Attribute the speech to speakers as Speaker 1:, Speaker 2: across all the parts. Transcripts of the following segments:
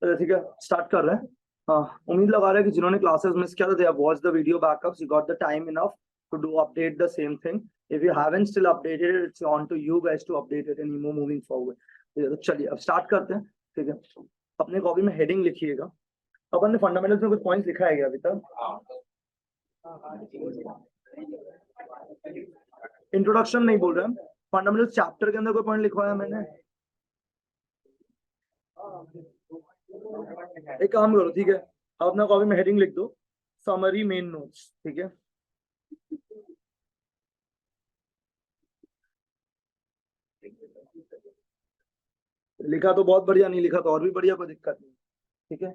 Speaker 1: ठीक है, स्टार्ट कर रहे हैं। हाँ, उम्मीद लगा रहे हैं कि जिन्होंने क्लासेस मिस किया था they have watched the video backups, you got the time enough to do update the same thing. If you haven't still updated it, it's on to you guys to update it and move moving forward. तो चलिए अब start करते हैं। ठीक है, अपने copy में heading लिखिएगा। अपन ने फंडामेंटल्स में कुछ पॉइंट्स लिखा है क्या अभी तक? इंट्रोडक्शन नहीं बोल रहे हैं, फंडामेंटल्स चैप्टर के अंदर कोई पॉइंट लिखवाया मैंने? एक काम करो, ठीक है, अब अपना कॉपी में हेडिंग लिख दो, समरी मेन नोट्स। ठीक है, लिखा तो बहुत बढ़िया, नहीं लिखा तो और भी बढ़िया, कोई दिक्कत नहीं। ठीक है,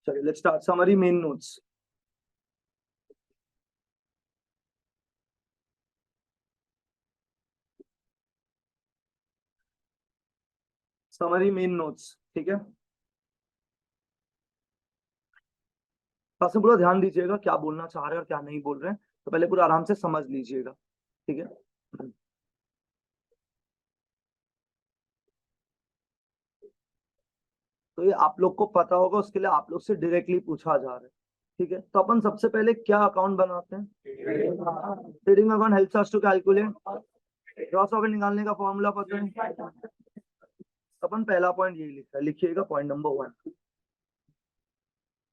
Speaker 1: चलिए let's start. Summary main notes. Summary main notes. ठीक है, बस पूरा ध्यान दीजिएगा क्या बोलना चाह रहे हैं और क्या नहीं बोल रहे हैं, तो पहले पूरा आराम से समझ लीजिएगा। ठीक है, तो ये आप लोग को पता होगा, उसके लिए आप लोग से डायरेक्टली पूछा जा रहा है। ठीक है, तो अपन सबसे पहले क्या अकाउंट बनाते हैं? Trading account helps us to calculate gross profit. निकालने का फॉर्मूला पता है? अपन पहला पॉइंट यही लिखा है, लिखिएगा पॉइंट नंबर 1।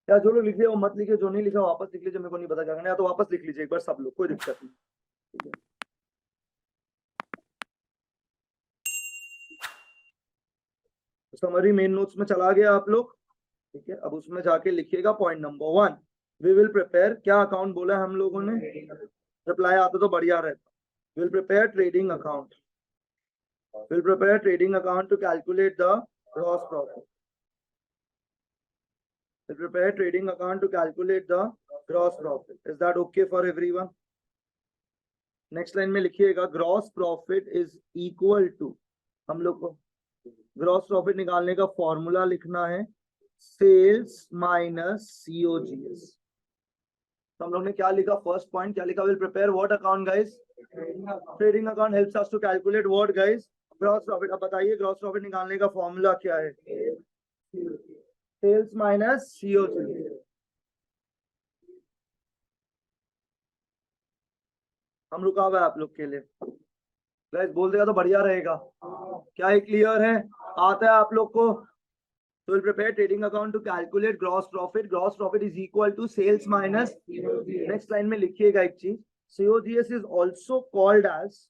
Speaker 1: या जो लोग लिखे वो मत लिखे, जो नहीं लिखा वापस लिख लीजिए, मेरे को नहीं पता क्या करना है, या तो वापस लिख लीजिए एक बार सब लोग, कोई दिक्कत नहीं। ठीक है, समरी मेन नोट्स में चला गया आप लोग। ठीक है, अब उसमें जाके लिखिएगा point number 1, we will prepare. क्या अकाउंट बोला है हम लोगों ने? रिप्लाई आता तो बढ़िया रहता। Will prepare trading account, will prepare trading account to calculate the gross profit, will prepare trading account to calculate the gross profit. Is that okay for everyone? Next line में लिखिएगा gross profit is equal to, हम लोग को gross profit निकालने का formula लिखना है sales minus COGS. तो हम लोग ने क्या लिखा? फर्स्ट पॉइंट क्या लिखा? Will prepare what account guys? Trading account helps us to calculate what guys? Gross profit. अब बताइए ग्रॉस प्रॉफिट निकालने का फॉर्मूला क्या है? Sales minus COGS. हम रुका हुआ है आप लोग के लिए, गाइस बोल देगा तो बढ़िया रहेगा। क्या ये क्लियर है? आता है आप लोग को? तो will prepare trading account to calculate gross profit, gross profit is equal to sales minus. Next line में लिखिएगा एक चीज, COGS is also called as,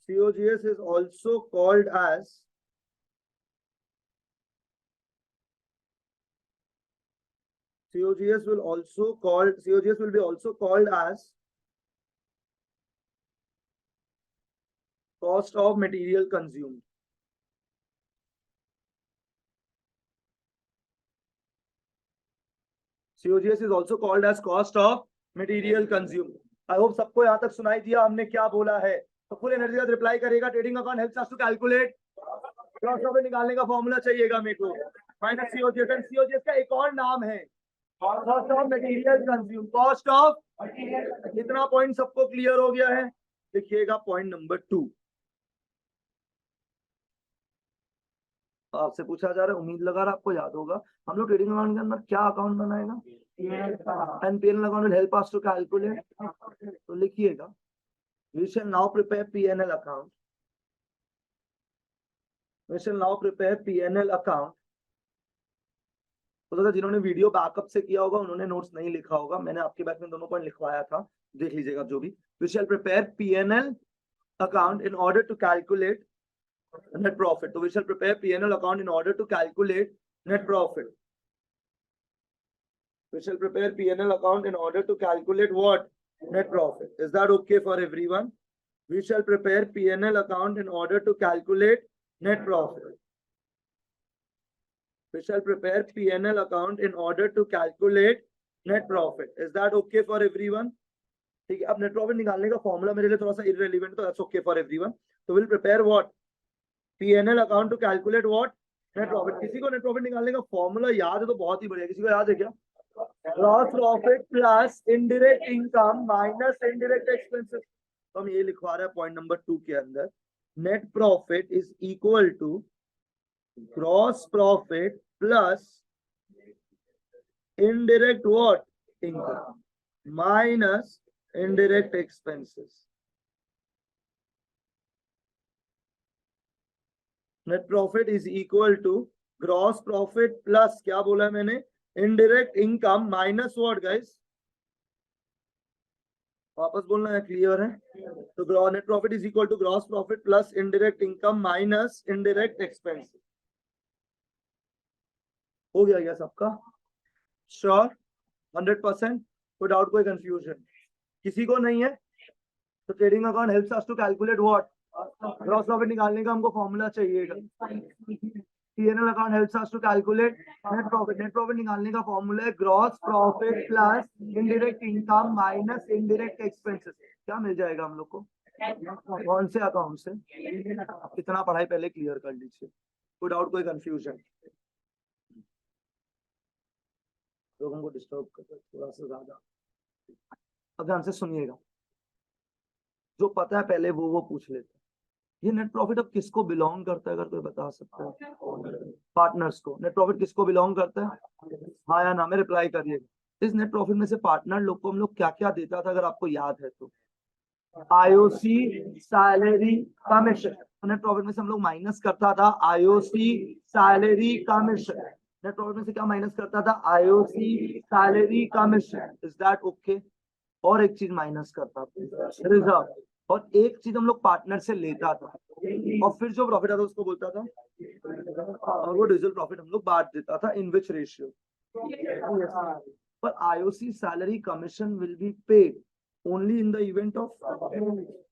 Speaker 1: COGS is also called as COGS will be also called as cost of material consumed. COGS is also called as cost of material consumed. I hope सबको यहाँ तक सुनाई दिया हमने क्या बोला है। तो फुल एनर्जी का रिप्लाई करेगा trading account helps us to calculate gross profit. निकालने का फॉर्मूला चाहिएगा मेरे को माइनस सीओजीएस। एंड सीओजीएस का एक और नाम है cost of material consume, cost of. इतना पॉइंट सबको क्लियर हो गया है? लिखिएगा पॉइंट नंबर 2। आपसे पूछा जा रहा है, उम्मीद लगा रहा आपको याद होगा, हम लोग ट्रेडिंग अकाउंट के अंदर क्या अकाउंट बनाएगा? And PNL account will help us to calculate. तो लिखिएगा we shall now prepare PNL account, we shall now prepare PNL account. तो जिन्होंने वीडियो बैकअप से किया होगा उन्होंने नोट्स नहीं लिखा होगा, मैंने आपके बैक में दोनों पॉइंट लिखवाया था, देख लीजिएगा जो भी। We shall prepare PNL account in order to calculate net profit. So we shall prepare P&L account in order to calculate net profit. We shall prepare P&L account in order to calculate what? Net profit. Is that okay for everyone? We shall prepare P&L account in order to calculate net profit. We shall prepare P&L account in order to calculate net profit. Is that okay for everyone? ठीक है, अब net profit निकालने का formula मेरे लिए थोड़ा सा irrelevant, तो दैट्स ओके फॉर एवरीवन। तो will prepare what? P&L account to calculate what? Net profit. किसी को नेट प्रॉफिट निकालने का फॉर्मूला याद है तो बहुत ही बढ़िया, किसी को याद है क्या? Gross profit plus indirect income minus indirect expenses. तो हम ये लिखवा रहे हैं पॉइंट नंबर 2 के अंदर, net profit is equal to gross profit plus indirect what? Income minus indirect expenses. Net profit is equal to gross profit plus क्या बोला है मैंने? Indirect income minus what guys? वापस बोलना है, क्लियर है? तो net profit is equal to gross profit plus indirect income minus indirect expenses. हो गया क्या सबका? श्योर 100%? कोई डाउट, कोई कंफ्यूजन किसी को नहीं है? तो trading account helps us to calculate what? Gross profit निकालने का हमको फॉर्मूला चाहिएगा। P&L account helps us to calculate net profit. Net profit निकालने का फॉर्मूला है gross profit plus indirect income minus indirect expenses. क्या मिल जाएगा हम लोग को? कौन से अकाउंट से? कितना पढ़ाई पहले क्लियर कर लीजिए। कोई डाउट, कोई कंफ्यूजन? लोगों को डिस्टर्ब करता है थोड़ा सा ज्यादा। अब ध्यान से सुनिएगा, जो पता है पहले वो पूछ लेते हैं। ये नेट प्रॉफिट अब किसको बिलोंग करता है, अगर कोई बता सकता है? पार्टनर्स को। नेट प्रॉफिट किसको बिलोंग करता है? हाँ या ना में रिप्लाई करिएगा। इस नेट प्रॉफिट में से पार्टनर लोग को हम लोग क्या क्या देता था, अगर आपको याद है तो? IOC, salary, commission. Net profit में से हम लोग माइनस करता था IOC, salary, commission. Net profit में से क्या माइनस करता था? IOC, salary, commission. Is that okay? और एक चीज माइनस करता था, रिजर्व। और एक चीज हम लोग पार्टनर से लेता था, और फिर जो प्रॉफिट आता था उसको बोलता था, और वो डिविजिबल प्रॉफिट हम लोग बांट देता था। इन विच रेशियो? पर IOC, salary, commission will be paid only in the event of,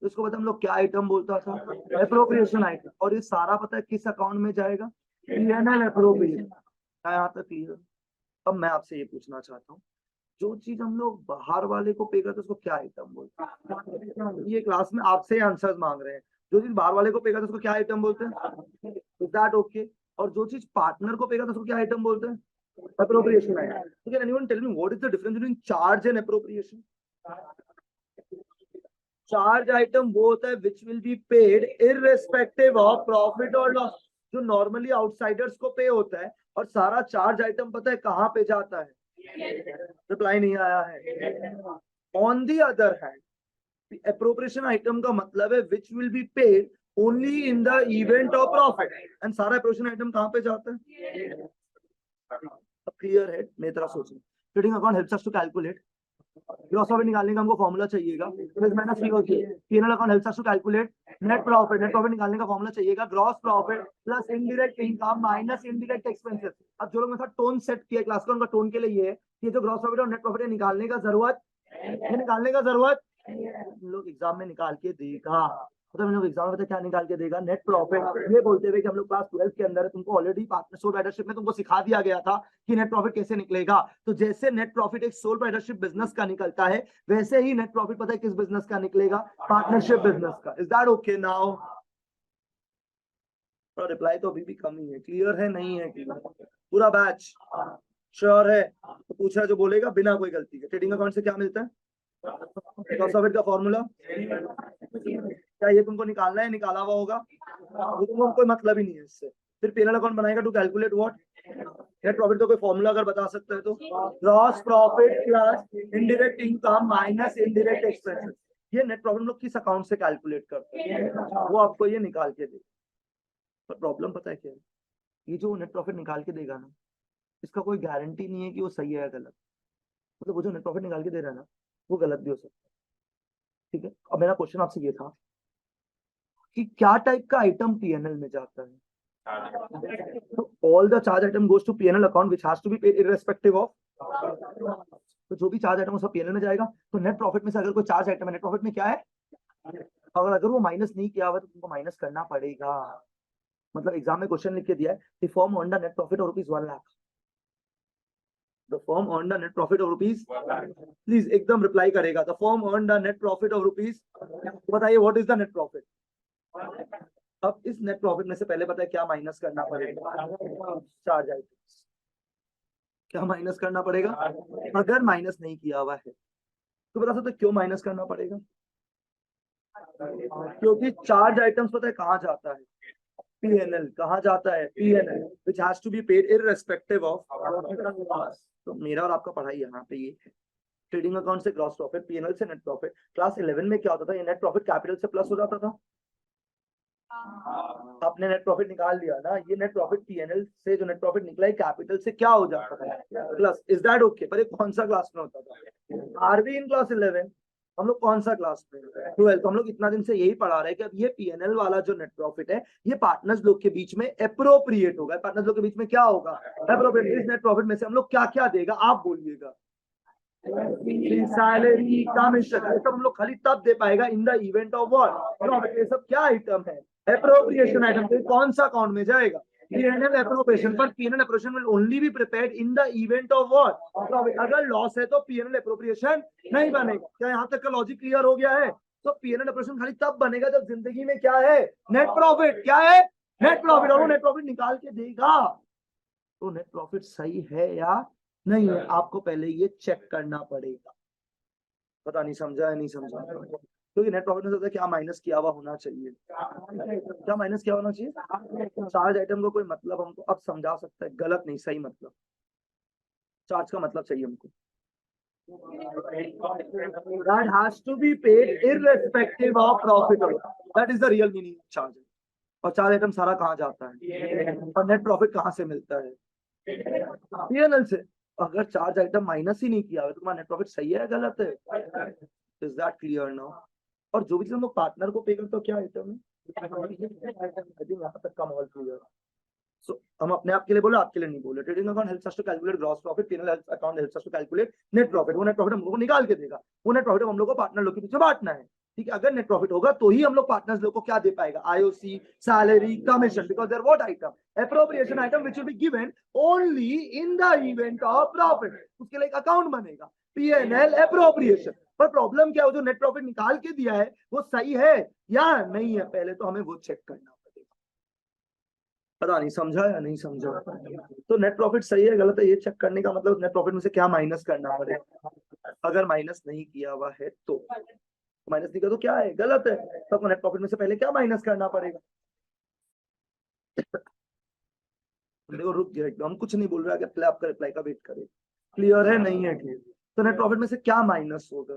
Speaker 1: इसको पता हम लोग क्या आइटम बोलता था? Appropriation item. और ये सारा पता है किस अकाउंट में जाएगा? P&L appropriation. यहाँ तक क्लियर? अब मैं आपसे ये पूछना चाहता हूँ, जो चीज हम लोग बाहर वाले को पे करते हैं उसको क्या आइटम बोलते हैं? ये क्लास में आपसे आंसर्स मांग रहे हैं। जो चीज बाहर वाले को पे करते हैं उसको क्या आइटम बोलते हैं? Is that okay? और जो चीज पार्टनर को पे करते हैं उसको क्या आइटम बोलते हैं? Appropriation item. तो can anyone tell me what is the difference between charge and appropriation? Charge item वो होता है which will be paid irrespective of profit और लॉस, जो नॉर्मली आउटसाइडर्स को पे होता है। और सारा चार्ज आइटम पता है कहाँ पे जाता है? रिप्लाई नहीं आया है। On the other hand, appropriation item का मतलब है which will be paid only in the event of profit. And सारा एप्रोप्रिएशन आइटम कहाँ पे जाता है? अब क्लियर है? मेरी तरह सोचना। Trading account helps us to calculate gross profit निकालने का हमको फॉर्मूला चाहिएगा, minus P&L account helps us to calculate net profit. Net profit निकालने का फॉर्मूला चाहिएगा gross profit plus indirect income minus indirect expenses. अब जो लोग मेरे साथ टोन सेट किया क्लास का, उनका टोन के लिए ये है कि जो ग्रॉस प्रॉफिट और नेट प्रॉफिट है निकालने का जरूरत, निकालने का जरूरत लोग एग्जाम में निकाल के देगा। मतलब हम लोग एग्जाम में क्या निकाल के देगा? Net profit. ये बोलते हुए कि हम लोग क्लास 12 के अंदर है, तुमको ऑलरेडी पार्टनर सोल राइडरशिप में तुमको सिखा दिया गया था कि नेट प्रॉफिट कैसे निकलेगा। तो जैसे नेट प्रॉफिट एक सोल राइडरशिप बिजनेस का निकलता है, वैसे ही नेट प्रॉफिट पता है किस बिजनेस का निकलेगा? पार्टनरशिप बिजनेस का। Is that okay now? Reply तो अभी भी कम ही है। क्लियर है? नहीं है? पूरा बैच श्योर है? तो पूछ रहा है जो बोलेगा बिना कोई गलती के। ट्रेडिंग अकाउंट से क्या मिलता है? ग्रॉस प्रॉफिट का फॉर्मूला क्या ये तुमको निकालना है? निकाला हुआ होगा, वो तुमको कोई मतलब ही नहीं है इससे। फिर P&L अकाउंट बनाएगा to calculate what? Net profit का कोई फॉर्मूला अगर बता सकता है तो? Gross profit plus indirect income minus indirect expenses. ये नेट प्रॉफिट लोग किस अकाउंट से कैलकुलेट करते हैं, वो आपको ये निकाल के देगा। पर प्रॉब्लम पता है क्या है? ये जो नेट प्रॉफिट निकाल के देगा ना, इसका कोई गारंटी नहीं है कि वो सही है या गलत। मतलब वो जो नेट प्रॉफिट निकाल के दे रहा है ना, वो गलत भी हो सकता है। ठीक है? अब मेरा क्वेश्चन आपसे ये था कि क्या टाइप का आइटम P&L में जाता है? तो all the charge item goes to P&L account which has to be paid irrespective of. तो जो भी चार्ज आइटम सब P&L में जाएगा। तो नेट प्रॉफिट में से अगर कोई चार्ज आइटम है, नेट प्रॉफिट में क्या है? अगर वो माइनस नहीं किया हुआ तो तुमको माइनस करना पड़ेगा। मतलब एग्जाम में क्वेश्चन लिख के दिया है, the firm earned the net profit of ₹1 lakh. The firm earned the net profit of ₹1 please एकदम रिप्लाई करेगा। The firm earned the net profit of ₹, बताइए what is the net profit? अब इस नेट प्रॉफिट में से पहले पता है क्या माइनस करना पड़ेगा? Charge items. क्या माइनस करना पड़ेगा? अगर माइनस नहीं किया हुआ है तो बता सकते क्यों माइनस करना पड़ेगा? क्योंकि चार्ज आइटम्स पता है कहाँ जाता है? पीएनएल कहाँ जाता है, PNL which has to be paid irrespective of. तो मेरा और आपका पढ़ाई यहाँ पे ये ट्रेडिंग अकाउंट से ग्रॉस प्रॉफिट, पीएनएल से नेट प्रॉफिट। क्लास 11 में क्या होता था, ये नेट प्रॉफिट कैपिटल से प्लस हो जाता था। आपने नेट प्रॉफिट निकाल लिया ना, ये नेट प्रॉफिट पीएनएल से जो नेट प्रॉफिट निकला है कैपिटल से क्या हो जाता था, प्लस। Is that okay? पर ये कौन सा क्लास में होता था? Are we in class 11? हम लोग कौन सा क्लास में, 12। हम लोग इतना दिन से यही पढ़ा रहे हैं कि अब ये पीएनएल वाला जो नेट प्रॉफिट है ये पार्टनर्स लोग के बीच में एप्रोप्रिएट होगा। पार्टनर्स लोग के बीच में क्या होगा, एप्रोप्रिएट। इस नेट प्रॉफिट में से हम लोग क्या क्या देगा, आप बोलिएगा। सैलरी, कमीशन, ये सब हम लोग खाली तब दे पाएगा इन द इवेंट ऑफ व्हाट, ये सब क्या आइटम है, एप्रोप्रिएशन आइटम। तो कौन सा अकाउंट में जाएगा, पीएनएल एप्रोप्रिएशन। पर PNL appropriation will only be prepared in the event of what, अगर लॉस है तो पीएनएल एप्रोप्रिएशन नहीं बनेगा। क्या यहाँ तक का लॉजिक क्लियर हो गया है? तो पीएनएल एप्रोप्रिएशन खाली तब बनेगा जब जिंदगी में क्या है, नेट प्रॉफिट। क्या है, नेट प्रॉफिट। और वो नेट प्रॉफिट निकाल के देगा तो नेट प्रॉफिट सही है या नहीं है, आपको पहले ये चेक करना पड़ेगा। पता नहीं समझा है, नहीं समझा? क्योंकि नेट प्रॉफिट में से क्या माइनस किया हुआ होना चाहिए, क्या माइनस किया होना चाहिए, चार्ज आइटम को कोई मतलब हमको अब समझा सकता है, गलत नहीं सही मतलब, चार्ज का मतलब चाहिए हमको। That has to be paid irrespective of profit. That is the real meaning of charge. और चार्ज आइटम सारा कहाँ जाता है, और नेट प्रॉफिट कहाँ से मिलता है, पीएनएल से। अगर चार्ज आइटम माइनस ही नहीं किया तो तुम्हारा नेट प्रॉफिट सही है गलत है? Is that clear now? और जो भी चीज हम लोग पार्टनर को पे करते हो क्या आइटम है, आई थिंक यहाँ तक का माहौल क्लियर। सो हम अपने आप के लिए बोले, आपके लिए नहीं बोले। Trading account helps us to calculate gross profit, PNL account helps us to calculate net profit. वो नेट प्रॉफिट हम लोग को निकाल के देगा, वो नेट प्रॉफिट हम लोग को पार्टनर लोग के पीछे बांटना है। ठीक है, अगर नेट प्रॉफिट होगा तो ही हम लोग पार्टनर्स लोग को क्या दे पाएगा, IOC, salary, commission, because there what item, appropriation item which will be given only in the event of profit. उसके लिए एक अकाउंट बनेगा, पीएनएल एप्रोप्रिएशन। पर प्रॉब्लम क्या है, वो जो नेट प्रॉफिट निकाल के दिया है वो सही है या नहीं है, पहले तो हमें वो चेक करना पड़ेगा। पता नहीं समझा या नहीं समझा? तो नेट प्रॉफिट सही है गलत है ये चेक करने का मतलब नेट प्रॉफिट में से क्या माइनस करना पड़ेगा। अगर माइनस नहीं किया हुआ है तो माइनस नहीं किया तो क्या है, गलत है। तो नेट प्रॉफिट में से पहले क्या माइनस करना पड़ेगा। देखो रुक गया एकदम, कुछ नहीं बोल रहा है, पहले आपका रिप्लाई का वेट करें। क्लियर है, नहीं है क्लियर? तो नेट प्रॉफिट में से क्या माइनस होगा,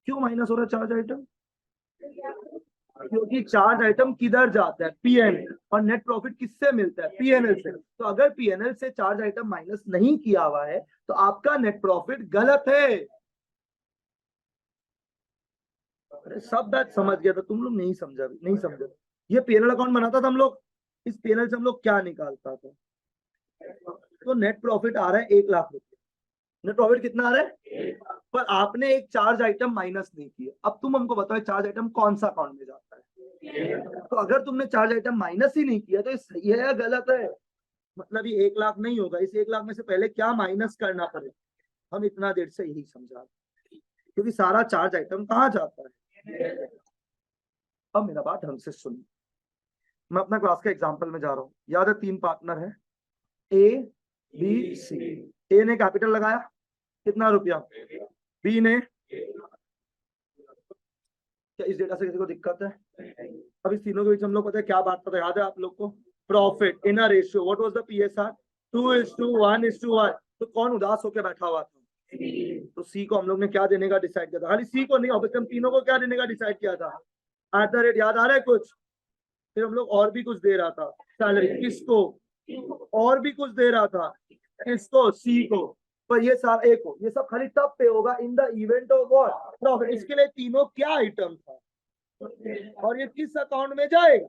Speaker 1: क्यों माइनस हो रहा है चार्ज आइटम, क्योंकि चार्ज आइटम किधर जाता है, पीएनएल, और नेट प्रॉफिट किससे मिलता है, पीएनएल से। तो अगर पीएनएल से चार्ज आइटम माइनस नहीं किया हुआ है तो आपका नेट प्रॉफिट गलत है। अरे सब बात समझ गया था, तुम लोग नहीं समझा, नहीं समझा। ये पीएनएल अकाउंट बनाता था हम लोग, इस पीएनएल से हम लोग क्या निकालता था, तो नेट प्रॉफिट आ रहा है 1 लाख रुपए। नेट प्रॉफिट कितना आ रहा है, पर आपने एक चार्ज आइटम माइनस नहीं किया। अब तुम हमको बताओ चार्ज आइटम कौन सा अकाउंट में जाता है। तो अगर तुमने चार्ज आइटम माइनस ही नहीं किया तो ये सही है या गलत है, मतलब ये 1 लाख नहीं होगा। इस 1 लाख में से पहले क्या माइनस करना पड़ेगा, हम इतना देर से यही समझा, क्योंकि सारा चार्ज आइटम कहाँ जाता है। अब मेरा बात ढंग से सुनिए, मैं अपना क्लास के एग्जाम्पल में जा रहा हूँ। याद है 3 पार्टनर है, ए बी सी। ए ने कैपिटल लगाया कितना रुपया, बी ने, क्या इस डेटा से किसी को दिक्कत है? अब इस तीनों के बीच हम लोग पता है क्या बांटता था, याद है आप लोग को, profit in a ratio. What was the PSR, 2:1:1। तो कौन उदास होकर बैठा हुआ था, तो सी को हम लोग ने क्या देने का डिसाइड किया था, खाली सी को नहीं, ऑब्वियसली हम तीनों को क्या देने का डिसाइड किया था, एट द रेट। याद आ रहा है कुछ? फिर हम लोग और भी कुछ दे रहा था, सैलरी किसको, और भी कुछ दे रहा था किसको, सी को। पर ये सारा एक हो, ये सब खाली तब पे होगा इन the event of what, profit. इसके लिए तीनों क्या आइटम था, और ये किस अकाउंट में जाएगा।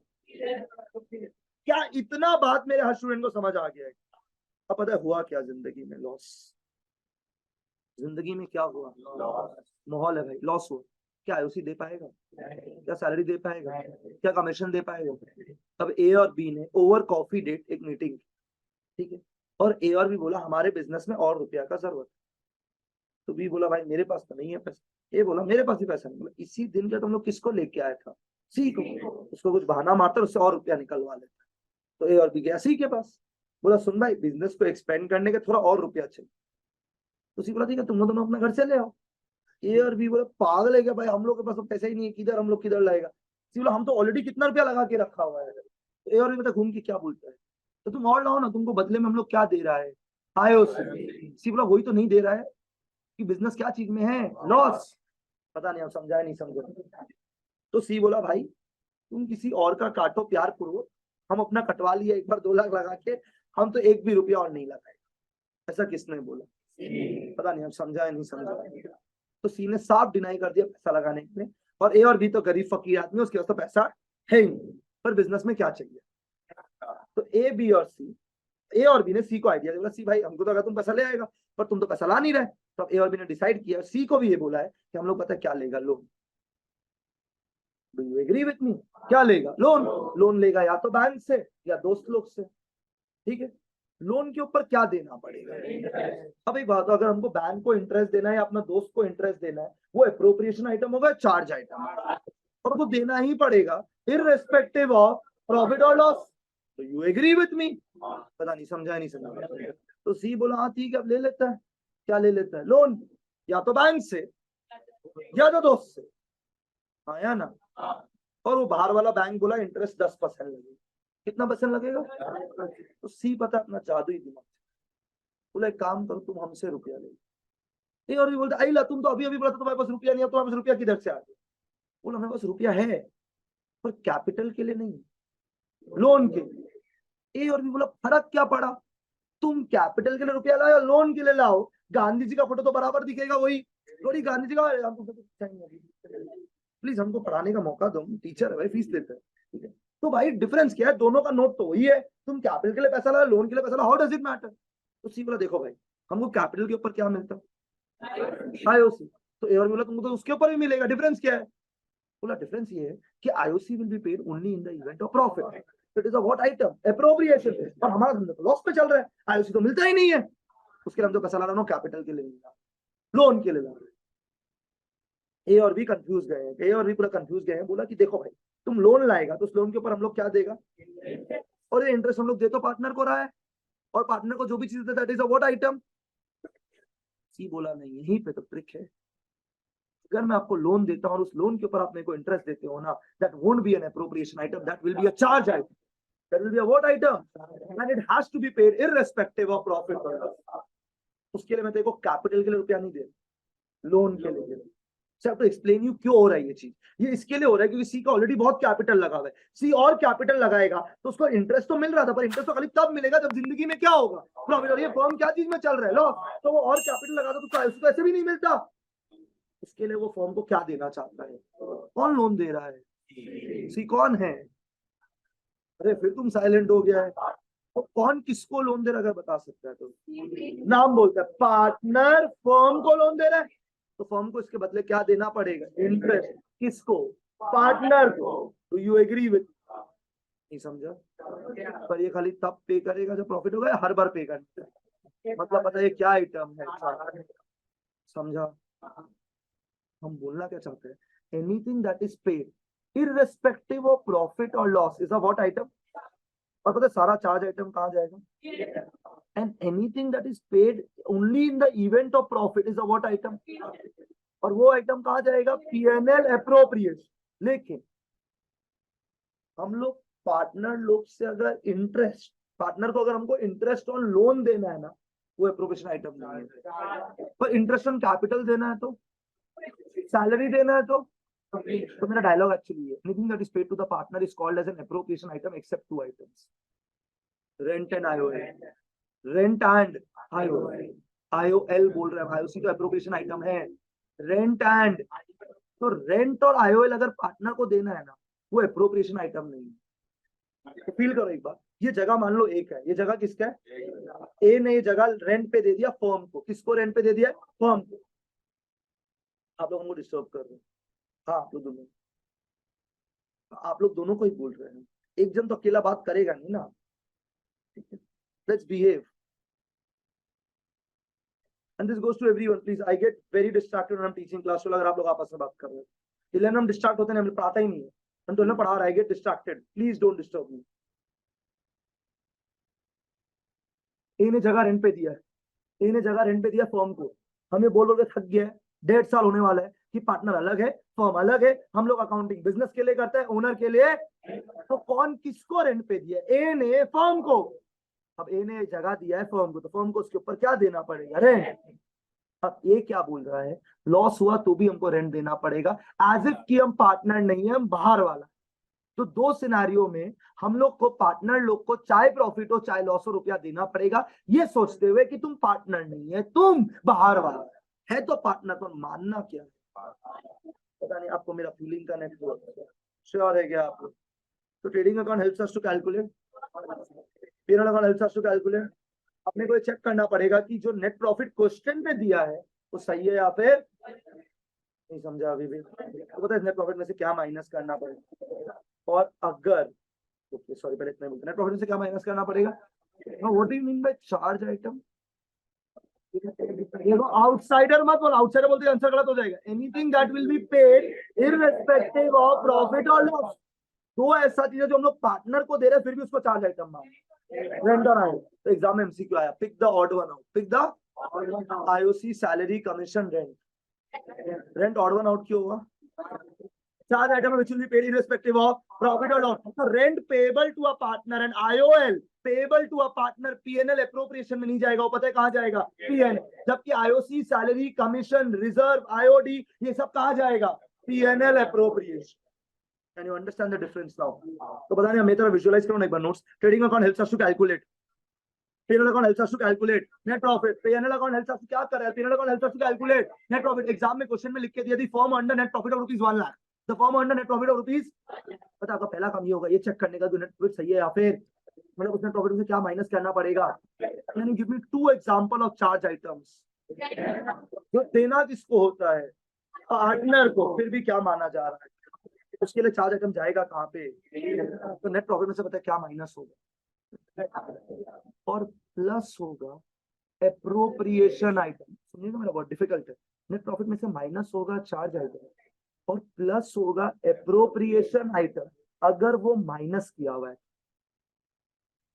Speaker 1: क्या इतना बात मेरे हर स्टूडेंट को समझ आ गया है? अब पता है हुआ क्या जिंदगी में, लॉस। जिंदगी में क्या हुआ, माहौल है भाई, लॉस हुआ। क्या आईओसी दे पाएगा, क्या सैलरी दे पाएगा, क्या कमीशन दे पाएगा। अब ए और बी ने ओवर कॉफी डेट एक मीटिंग, ठीक है, और ए और बी बोला हमारे बिजनेस में और रुपया का जरूरत। तो बी बोला भाई मेरे पास तो नहीं है पैसा। ए बोला मेरे पास भी पैसा नहीं। बोला इसी दिन का तुम लोग किसको लेके आया था, सी को। उसको कुछ बहाना मारता उससे और रुपया निकलवा लेता। तो ए और बी गया सी के पास, बोला सुन भाई बिजनेस को एक्सपेंड करने के थोड़ा और रुपया चाहिए। तो सी बोला ठीक है तुम दोनों अपने घर से ले आओ। ए और बी बोला पागल है क्या भाई, हम लोग के पास तो पैसा ही नहीं है, किधर हम लोग किधर लाएगा। सी बोला हम तो ऑलरेडी कितना रुपया लगा के रखा हुआ है। तो ए और बी पता घूम के क्या बोलता है, तो तुम और लाओ ना, तुमको बदले में हम लोग क्या दे रहा है, आईओसी। सी बोला वही तो नहीं दे रहा है कि बिजनेस क्या चीज में है, लॉस। पता नहीं आप समझाए नहीं समझे। तो सी बोला भाई तुम किसी और का काटो प्यार पूर्वक, हम अपना कटवा लिया एक बार 2 लाख लगा के, हम तो 1 भी रुपया और नहीं लगाए। ऐसा किसने बोला, पता नहीं आप समझाए नहीं समझा। तो सी ने साफ डिनाई कर दिया पैसा लगाने के लिए। और ए और बी तो गरीब फकीर आदमी, उसके पास तो पैसा है ही नहीं, पर बिजनेस में क्या चाहिए। तो ए और बी ने सी को आइडिया दिया, सी भाई हमको तो अगर तुम पैसा ले आएगा, पर तुम तो पैसा ला नहीं रहे। तो ए और बी ने डिसाइड किया, सी को भी ये बोला है कि हम लोग पता है क्या लेगा, loan. Do you agree with me, क्या लेगा, लोन। लोन लेगा या तो बैंक से या दोस्त लोग से, ठीक है। लोन के ऊपर क्या देना पड़ेगा। अब एक बात, अगर हमको बैंक को इंटरेस्ट देना है या अपना दोस्त को इंटरेस्ट देना है, वो अप्रोप्रिएशन आइटम होगा, चार्ज आइटम, और वो देना ही पड़ेगा इररिस्पेक्टिव ऑफ प्रॉफिट और लॉस। तो यू एग्री विथ मी, पता नहीं समझा नहीं समझा। तो सी बोला हाँ ठीक है, अब ले लेता है। क्या ले लेता है, लोन, या तो बैंक से या तो दोस्त से, हाँ या ना। और वो बाहर वाला बैंक बोला इंटरेस्ट 10% लगेगा। कितना % लगेगा। तो सी पता अपना जादू ही दिमाग, बोला एक काम करो तुम हमसे रुपया ले। और भी बोलते आई ला, तुम तो अभी अभी बोला था तुम्हारे पास रुपया नहीं है, तुम्हारे पास रुपया किधर से आ गया। बोला मेरे पास रुपया है पर कैपिटल के लिए नहीं, लोन के लिए। ए और भी बोला फर्क क्या पड़ा, तुम कैपिटल के लिए रुपया लाओ, लोन के लिए लाओ, गांधी जी का फोटो तो बराबर दिखेगा वही। थोड़ी गांधी जी का, प्लीज हमको पढ़ाने का मौका दो, टीचर है भाई, फीस लेते हैं, ठीक है। तो भाई डिफरेंस क्या है, दोनों का नोट तो वही है, तुम कैपिटल के लिए पैसा लाओ, लोन के लिए पैसा लाओ, हाउ डज इट मैटर। तो सी बोला देखो भाई हमको कैपिटल के ऊपर क्या मिलता है, आईओसी। तो ए और बोला तुमको तो उसके ऊपर भी मिलेगा, डिफरेंस क्या है। बोला डिफरेंस ये है कि IOC will be paid only in the event of profit, it is a what item, appropriation. और हमारा धंधा तो लॉस पे चल रहा है, आईओसी तो मिलता ही नहीं है, उसके लिए हम तो पैसा ला रहा हूँ कैपिटल के लिए, लोन के लिए ला रहे हैं। ए और बी कंफ्यूज गए हैं, ए और बी पूरा कंफ्यूज गए हैं। बोला कि देखो भाई तुम लोन लाएगा तो उस लोन के ऊपर हम लोग क्या देगा, और ये इंटरेस्ट हम लोग दे तो पार्टनर को रहा है, और पार्टनर को जो भी चीज देता है that is a what item. सी बोला नहीं, यहीं पे तो ट्रिक है। अगर मैं आपको लोन देता हूं और उस लोन के ऊपर आप मेरे को इंटरेस्ट देते हो ना, that won't be an appropriation item, that will be a charge item, that will be a what item, and it has to be paid irrespective of profit और लॉस। उसके लिए मैं तेरे को कैपिटल के लिए रुपया नहीं दे रहा, लोन के लिए। टू एक्सप्लेन यू क्यों हो रहा है ये चीज, ये इसके लिए हो रहा है क्योंकि सी का ऑलरेडी बहुत कैपिटल लगा हुआ है। सी और कैपिटल लगाएगा तो उसको इंटरेस्ट तो मिल रहा था, पर इंटरेस्ट तो खाली तब मिलेगा जब जिंदगी में क्या होगा, प्रॉफिट। और ये फर्म क्या चीज में चल रहा है, लॉस। तो वो और कैपिटल लगा तो उसको ऐसे भी नहीं मिलता। उसके लिए वो फर्म को क्या देना चाहता है, कौन लोन दे रहा है, सी कौन है। अरे फिर तुम साइलेंट हो गया है। तो कौन किसको लोन दे रहा है अगर बता सकता है तो, नाम बोलता है, पार्टनर फर्म को लोन दे रहा है, तो फर्म को इसके बदले क्या देना पड़ेगा, इंटरेस्ट। किसको, पार्टनर को। तो यू एग्री विथ, नहीं समझा। पर ये खाली तब पे करेगा जब प्रॉफिट होगा, या हर बार पे करना, मतलब पता है क्या आइटम है, समझा। हम बोलना क्या चाहते हैं, anything that is paid irrespective of profit और loss is a what item. और पता है सारा चार्ज आइटम कहाँ जाएगा, and anything that is paid only in the event of profit is a what item, और वो आइटम कहाँ जाएगा, P&L appropriation। लेकिन हम लोग पार्टनर लोग से अगर इंटरेस्ट, पार्टनर को अगर हमको इंटरेस्ट ऑन लोन देना है ना, वो एप्रोप्रिएशन आइटम नहीं है। पर इंटरेस्ट ऑन कैपिटल देना है तो, सैलरी देना है तो मेरा डायलॉग एक्चुअली है, anything that is paid to the partner is called as an appropriation item except 2 items, rent and IOL. Rent and IOL, IOL बोल रहे हैं, आईओसी तो एप्रोप्रिएशन आइटम है, रेंट एंड। तो रेंट और आईओएल अगर partner को देना है ना, वो एप्रोप्रिएशन आइटम नहीं है। तो फील करो एक बार, ये जगह मान लो एक है, ये जगह किसका है, ए ने ये जगह रेंट पे दे दिया फर्म को। किसको रेंट पे दे दिया, फर्म को। आप लोग हमको डिस्टर्ब कर रहे हैं, हाँ आप लोग दोनों को ही बोल रहे हैं, एक जन तो अकेला बात करेगा नहीं ना, ठीक है। Let's behave, and this goes to everyone, please। I get very distracted when I'm teaching class, अगर आप लोग आपस में बात कर रहे हैं, इलेवन हम डिस्ट्रैक्ट होते हैं, हमें पढ़ाता ही नहीं है, हम तो पढ़ा रहा है, get distracted, please don't disturb me. A ने जगह रेंट पे दिया है, ए ने जगह रेंट पे दिया फर्म को, हमें बोल बोल के थक गया है, 1.5 साल होने वाला है, कि पार्टनर अलग है, फर्म अलग है, हम लोग अकाउंटिंग बिजनेस के लिए करते हैं, ओनर के लिए। तो कौन किसको रेंट पे दिया? ए ने फर्म को। अब ए ने जगह दिया है फर्म को, तो फर्म को उसके ऊपर क्या देना पड़ेगा? रेंट। अब ये क्या बोल रहा है, लॉस हुआ तो भी हमको रेंट देना पड़ेगा, एज इफ कि हम पार्टनर नहीं है, हम बाहर वाला। तो दो सिनारियों में हम लोग को, पार्टनर लोग को, चाहे प्रॉफिट हो चाहे लॉस हो, रुपया देना पड़ेगा, ये सोचते हुए कि तुम पार्टनर नहीं है, तुम बाहर वाला है। तो पार्टनर को मानना क्या है? पता नहीं आपको मेरा फीलिंग का नेटवर्क श्योर है क्या आप? तो trading account helps us to calculate, period account helps us to calculate. अपने को चेक करना पड़ेगा कि जो नेट प्रॉफिट क्वेश्चन में दिया है वो सही है या फिर नहीं। समझा अभी भी? तो पता है नेट प्रॉफिट में से क्या माइनस करना पड़ेगा, और अगर ओके सॉरी पहले इतना बोलते, नेट प्रॉफिट में से क्या माइनस करना पड़ेगा? What do you mean by charge item? देखो आउटसाइडर मत बोल, आउटसाइडर बोलते आंसर गलत हो जाएगा। Anything that will be paid irrespective of profit और लॉस। दो ऐसा चीज है जो हम लोग पार्टनर को दे रहे हैं फिर भी उसको चार्ज आइटम मान रेंट और आए। तो एग्जाम में एमसीक्यू आया, pick the odd one out, pick the IOC salary commission rent. Rent odd one out क्यों हुआ? Charge item which will be paid irrespective of profit or loss. So rent payable to a partner and IOL payable to a partner P&L appropriation में नहीं जाएगा, वो पता है कहाँ जाएगा? P&L। जबकि IOC salary commission reserve IOD ये सब कहाँ जाएगा? P&L appropriation। Can you understand the difference now? तो पता नहीं, मैं तरह विजुअलाइज करूँ एक बार notes. Trading account helps us to calculate, P&L account helps us to calculate net profit, P&L account helps us to क्या कर रहा है? P&L account helps us to calculate net profit। Exam में क्वेश्चन में लिख के दिया थी firm under net profit of ₹1 lakh, the firm under net profit of rupees. पता आपका पहला काम ये होगा, ये चेक करने का जो नेट प्रॉफिट सही है या फिर मतलब उस नेट प्रॉफिट में क्या माइनस करना पड़ेगा। यानी give me 2 example of charge items. जो देना किसको होता है? पार्टनर को, फिर भी क्या माना जा रहा है? उसके लिए चार्ज आइटम जाएगा कहाँ पे? तो नेट प्रॉफिट में से पता है क्या माइनस होगा, और प्लस होगा एप्रोप्रिएशन आइटम। सुनिएगा मेरा, बहुत डिफिकल्ट है। नेट प्रॉफिट में से माइनस होगा चार्ज आइटम और प्लस होगा एप्रोप्रिएशन आइटम, अगर वो माइनस किया हुआ है।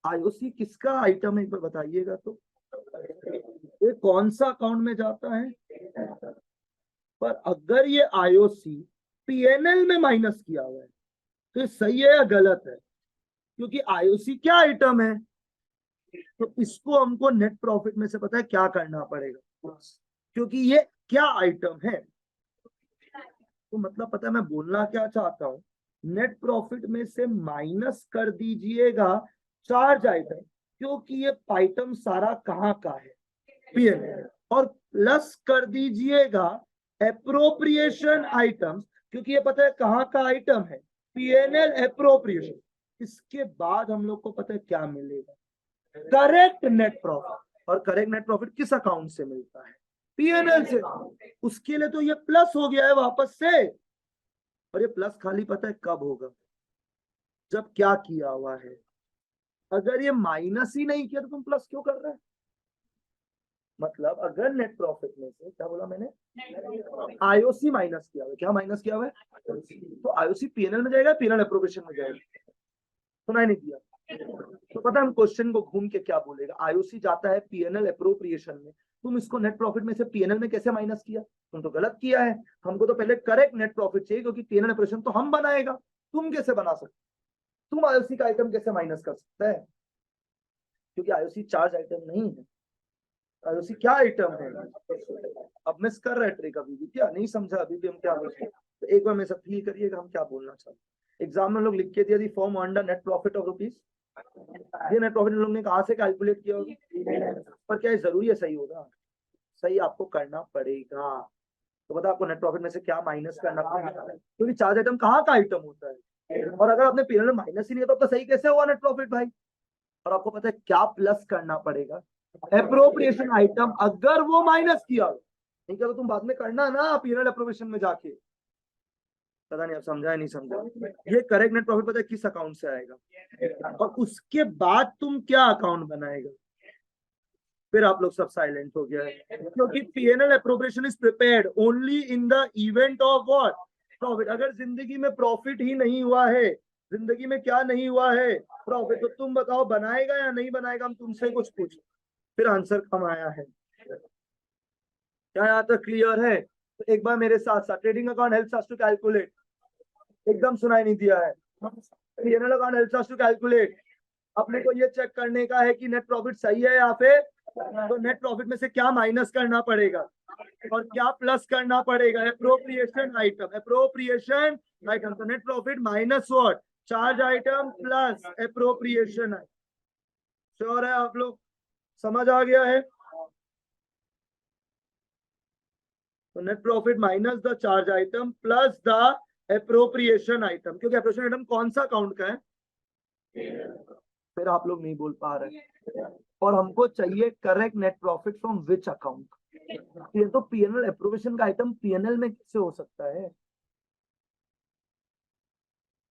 Speaker 1: आईओसी किसका आइटम है एक बार बताइएगा तो? ये कौन सा अकाउंट में जाता है? पर अगर ये आईओसी पीएनएल में माइनस किया हुआ है तो ये सही है या गलत है? क्योंकि आईओसी क्या आइटम है, तो इसको हमको नेट प्रॉफिट में से पता है क्या करना पड़ेगा, क्योंकि ये क्या आइटम है। तो मतलब पता है मैं बोलना क्या चाहता हूं, नेट प्रॉफिट में से माइनस कर दीजिएगा चार्ज आइटम, क्योंकि ये आइटम सारा कहाँ का है? पीएनएल। और प्लस कर दीजिएगा एप्रोप्रिएशन आइटम्स, क्योंकि ये पता है कहाँ का आइटम है? PNL appropriation. इसके बाद हम लोग को पता है क्या मिलेगा? Correct net profit. और करेक्ट नेट प्रॉफिट किस अकाउंट से मिलता है? पीएनएल से। उसके लिए तो ये प्लस हो गया है वापस से, और ये प्लस खाली पता है कब होगा? जब क्या किया हुआ है। अगर ये माइनस ही नहीं किया तो तुम प्लस क्यों कर रहे हैं? मतलब अगर नेट प्रॉफिट में से, क्या बोला मैंने, आईओसी माइनस किया हुआ है, क्या माइनस किया हुआ है? तो आईओसी पीएनएल में जाएगा, पीएनएल एप्रोप्रिएशन में जाएगा। सुना ही नहीं दिया तो पता है हम क्वेश्चन को घूम के क्या बोलेगा, आईओसी जाता है पीएनएल एप्रोप्रिएशन में, तुम इसको नेट प्रॉफिट में से पीएनएल में कैसे माइनस किया? तुम तो गलत किया है। हमको तो पहले करेक्ट नेट प्रॉफिट चाहिए, क्योंकि पीएनएल एप्रोप्रिएशन तो हम बनाएगा, तुम कैसे बना सकते? तुम आईओसी का आइटम कैसे माइनस कर सकते हैं? क्योंकि आईओसी चार्ज आइटम नहीं है। आईओसी क्या आइटम है? अब मिस कर रहे ट्रिक, अभी भी क्या नहीं समझा? अभी भी हम क्या बोल रहे हैं? तो एक बार मेरे साथ फील करिएगा हम क्या बोलना चाहते हैं। एग्जाम में लोग लिख के दिया थी form under net profit of rupees, ये नेट प्रॉफिट लोग ने कहाँ से कैलकुलेट किया होगा? पर क्या जरूरी है सही होगा? सही आपको करना पड़ेगा। तो बता आपको नेट प्रॉफिट में से क्या माइनस करना पड़ेगा, क्योंकि चार्ज आइटम कहाँ का आइटम होता है। और अगर आपने पीरियड में माइनस ही नहीं है तो सही कैसे हुआ नेट प्रॉफिट भाई? और आपको पता है क्या प्लस करना पड़ेगा? एप्रोप्रिएशन आइटम, अगर वो माइनस किया, नहीं किया तो तुम बाद में करना ना पीरियड एप्रोप्रिएशन में जाके। पता नहीं आप समझा है नहीं समझा? ये करेक्ट नेट प्रॉफिट पता है किस अकाउंट से आएगा, और उसके बाद तुम क्या अकाउंट बनाएगा? फिर आप लोग सब साइलेंट हो गया है, क्योंकि PNL appropriation is prepared only in the event of what? Profit. अगर जिंदगी में प्रॉफिट ही नहीं हुआ है, जिंदगी में क्या नहीं हुआ है? प्रॉफिट। तो तुम बताओ बनाएगा या नहीं बनाएगा? हम तुमसे कुछ पूछो, फिर आंसर कम आया है। क्या यहाँ तक क्लियर है? तो एक बार मेरे साथ साथ, trading account helps us to calculate, एकदम सुनाई नहीं दिया है, PNL account helps us to calculate, अपने को ये चेक करने का है कि नेट प्रॉफिट सही है या फिर, तो नेट प्रॉफिट में से क्या माइनस करना पड़ेगा और क्या प्लस करना पड़ेगा, एप्रोप्रिएशन आइटम, एप्रोप्रिएशन आइटम, तो net profit minus what, charge item plus appropriation item. Sure है आप लोग, समझ आ गया है? तो net profit minus the charge item plus the appropriation item, क्योंकि एप्रोप्रिएशन आइटम कौन सा अकाउंट का है, फिर आप लोग नहीं बोल पा रहे, और हमको चाहिए correct net profit from which account. ये तो पीएनएल एप्रोप्रिएशन का आइटम पीएनएल में कैसे हो सकता है,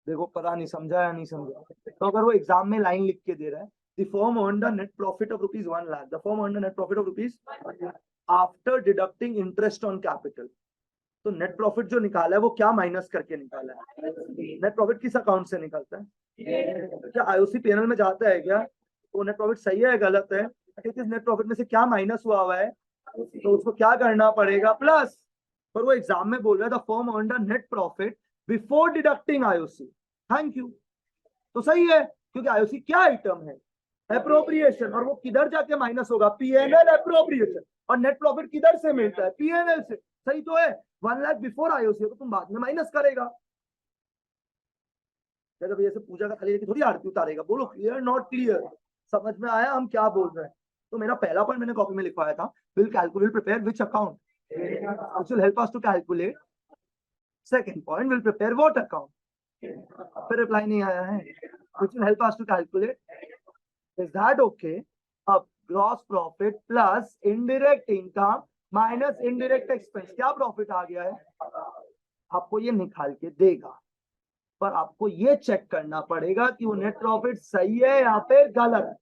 Speaker 1: देखो पता नहीं समझा या नहीं समझा। तो अगर वो एग्जाम में लाइन लिख के दे रहा है, the firm earned a net profit of rupees 1 lakh, the firm earned a net profit of rupees after deducting interest on capital, तो नेट प्रॉफिट जो निकाला है वो क्या माइनस करके निकाला है, नेट प्रॉफिट किस अकाउंट से निकलता है, क्या आईओसी पीएनएल में जाता है क्या, वो नेट प्रॉफिट सही है गलत है, क्योंकि नेट प्रॉफिट में से क्या माइनस हुआ है, तो उसको क्या करना पड़ेगा प्लस। पर वो एग्जाम में बोल रहा है the firm earned a net profit before deducting IOC, thank you, तो सही है, क्योंकि आईओसी क्या आइटम है, एप्रोप्रिएशन, और वो किधर जाके माइनस होगा, पीएनएल एप्रोप्रिएशन, और नेट प्रॉफिट किधर से मिलता है, पीएनएल से, सही तो है, 1 लाख बिफोर आईओसी, तो तुम बाद में माइनस करेगा, जब ये से पूजा का खाली लेके थोड़ी आरती उतारेगा, बोलो क्लियर नॉट क्लियर, समझ में आया हम क्या बोल रहे हैं। तो मेरा पहला पॉइंट मैंने कॉपी में लिखवाया था, will calculate prepare which account which will help us to calculate, second point will prepare what account, फिर रिप्लाई नहीं आया है, which will help us to calculate, is that okay, अब gross profit plus indirect income minus indirect expense, क्या profit आ गया है, आपको ये निकाल के देगा, पर आपको ये चेक करना पड़ेगा कि वो नेट प्रॉफिट सही है या फिर गलत,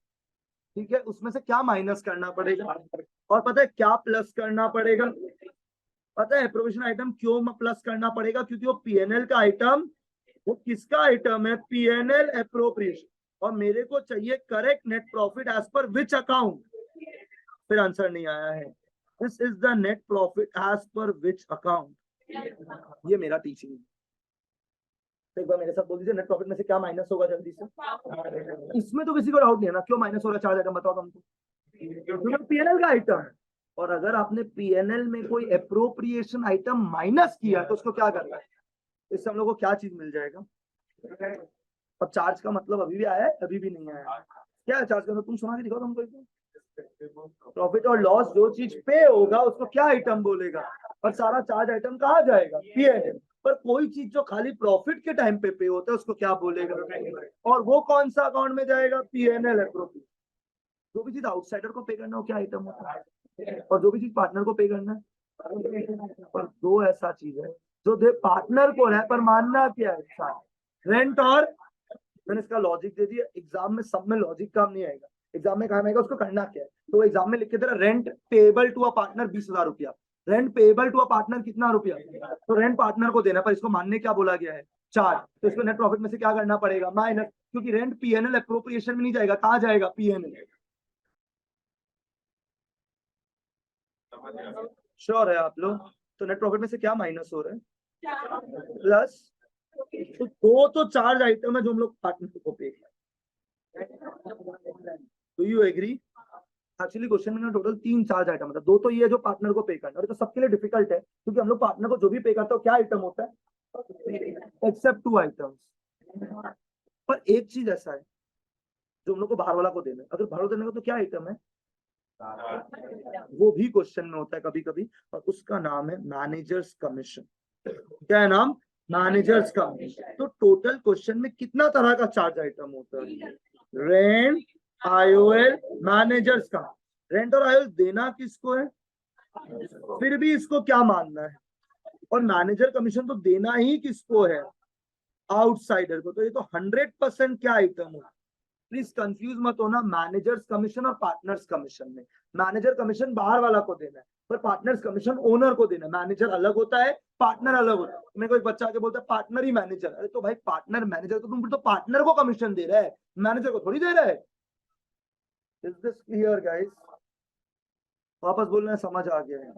Speaker 1: ठीक है, उसमें से क्या माइनस करना पड़ेगा, और पता है क्या प्लस करना पड़ेगा, पता है प्रोविजन आइटम क्यों प्लस करना पड़ेगा, क्योंकि वो पीएनएल का आइटम, वो किसका आइटम है, पीएनएल एप्रोप्रिएशन, और मेरे को चाहिए correct net profit as per which account, फिर आंसर नहीं आया है, this is the net profit as per which account, ये मेरा टीचिंग है। तो एक बार मेरे साथ बोल दीजिए, नेट प्रॉफिट में से क्या माइनस होगा जल्दी से, इसमें तो किसी को डाउट नहीं है ना, क्यों माइनस हो रहा है, चार्ज आइटम बताओ तुमको, क्योंकि पीएनएल का आइटम है, और अगर आपने पीएनएल में कोई एप्रोप्रिएशन आइटम माइनस किया तो उसको क्या करना है, इससे हम लोग को क्या चीज मिल जाएगा, अब चार्ज का मतलब अभी भी आया है, अभी भी नहीं आया, क्या है चार्ज का मतलब, तुम सुना के दिखाओ तुमको, प्रॉफिट और लॉस जो चीज पे होगा उसको क्या आइटम बोलेगा, और सारा चार्ज आइटम कहाँ जाएगा, पीएनएल, पर कोई चीज जो खाली प्रॉफिट के टाइम पे होता है उसको क्या बोलेगा, और वो कौन सा अकाउंट में जाएगा, पीएनएल एप्रोप्रिएशन, जो भी चीज आउटसाइडर को पे करना हो क्या आइटम होता है, और जो भी चीज पार्टनर को पे करना है, पर दो ऐसा चीज है जो दे पार्टनर को है पर मानना क्या है, रेंट, और मैंने इसका लॉजिक दे दिया, एग्जाम में सब में लॉजिक काम नहीं आएगा, एग्जाम में काम आएगा उसको करना क्या है, तो एग्जाम में लिख के दे रहा rent payable to a partner 20,000 रुपया, rent payable to a partner कितना रुपया, तो रेंट पार्टनर को देना, पर इसको मानने क्या बोला गया है, चार्ज, तो इसको नेट प्रॉफिट में से क्या करना पड़ेगा, माइनस, क्योंकि रेंट पीएनएल एप्रोप्रिएशन में नहीं जाएगा, कहाँ जाएगा, पीएनएल, श्योर है आप लोग, तो नेट प्रॉफिट में से क्या माइनस हो रहा है, प्लस, तो दो तो चार्ज आइटम है जो हम लोग पार्टनर को पे कर, do you agree, actually question में टोटल 3 चार्ज आइटम था, दो तो ये जो पार्टनर को पे करना, और तो सबके लिए डिफिकल्ट है, क्योंकि हम लोग पार्टनर को जो भी पे करते हो क्या आइटम होता है, एक्सेप्ट 2 आइटम्स, पर एक चीज ऐसा है जो हम लोग को बाहर वाला को देना है, अगर बाहर देने को तो क्या आइटम है, वो भी क्वेश्चन में होता है कभी कभी, और उसका नाम है मैनेजर्स कमीशन, क्या है नाम, मैनेजर्स कमीशन, तो टोटल क्वेश्चन में कितना तरह का चार्ज आइटम होता है, रेंट, आईओएल, मैनेजर्स का, रेंट और आईओएल देना किसको है, फिर भी इसको क्या मानना है, और मैनेजर कमीशन तो देना ही किसको है, आउटसाइडर को, तो ये तो 100% क्या आइटम है, प्लीज कंफ्यूज मत होना मैनेजर्स कमीशन और पार्टनर्स कमीशन में, मैनेजर कमीशन बाहर वाला को देना है, पर पार्टनर्स कमीशन ओनर को देना है, मैनेजर अलग होता है, पार्टनर अलग होता है, मेरे को एक बच्चा आके बोलता है पार्टनर ही मैनेजर, अरे तो भाई पार्टनर मैनेजर, तो तुम तो पार्टनर को कमीशन दे रहा है, मैनेजर को थोड़ी दे रहा है, इज दिस क्लियर गाइस, वापस बोलना समझ आ गया है,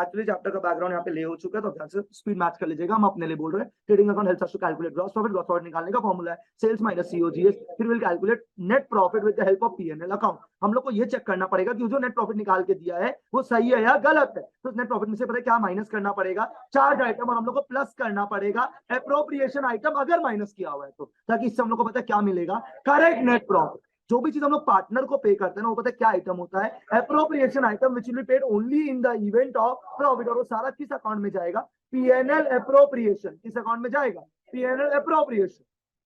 Speaker 1: एक्चुअली चैप्टर का बैकग्राउंड यहाँ पे ले हो चुका है, तो ध्यान से स्पीड मैच कर लीजिएगा, हम अपने लिए बोल रहे हैं। Trading account helps us to calculate gross profit. Gross profit निकालने का फॉर्मूला है सेल्स माइनस सीओजीएस, फिर will calculate net profit with the help of PNL account. हम लोग को ये चेक करना पड़ेगा कि जो नेट प्रॉफिट निकाल के दिया है वो सही है या गलत है। तो नेट प्रॉफिट में से पता है क्या माइनस करना पड़ेगा, चार्ज आइटम, और हम लोग को प्लस करना पड़ेगा एप्रोप्रिएशन आइटम अगर माइनस किया हुआ है तो, ताकि इससे हम लोग को पता है क्या मिलेगा, करेक्ट नेट प्रॉफिट। जो भी चीज हम लोग पार्टनर को पे करते हैं ना, वो पता है क्या आइटम होता है, appropriation item which will be paid only in the event of profit. और वो सारा किस अकाउंट में जाएगा, पीएनएल एप्रोप्रिएशन। किस अकाउंट में जाएगा, पीएनएल एप्रोप्रिएशन।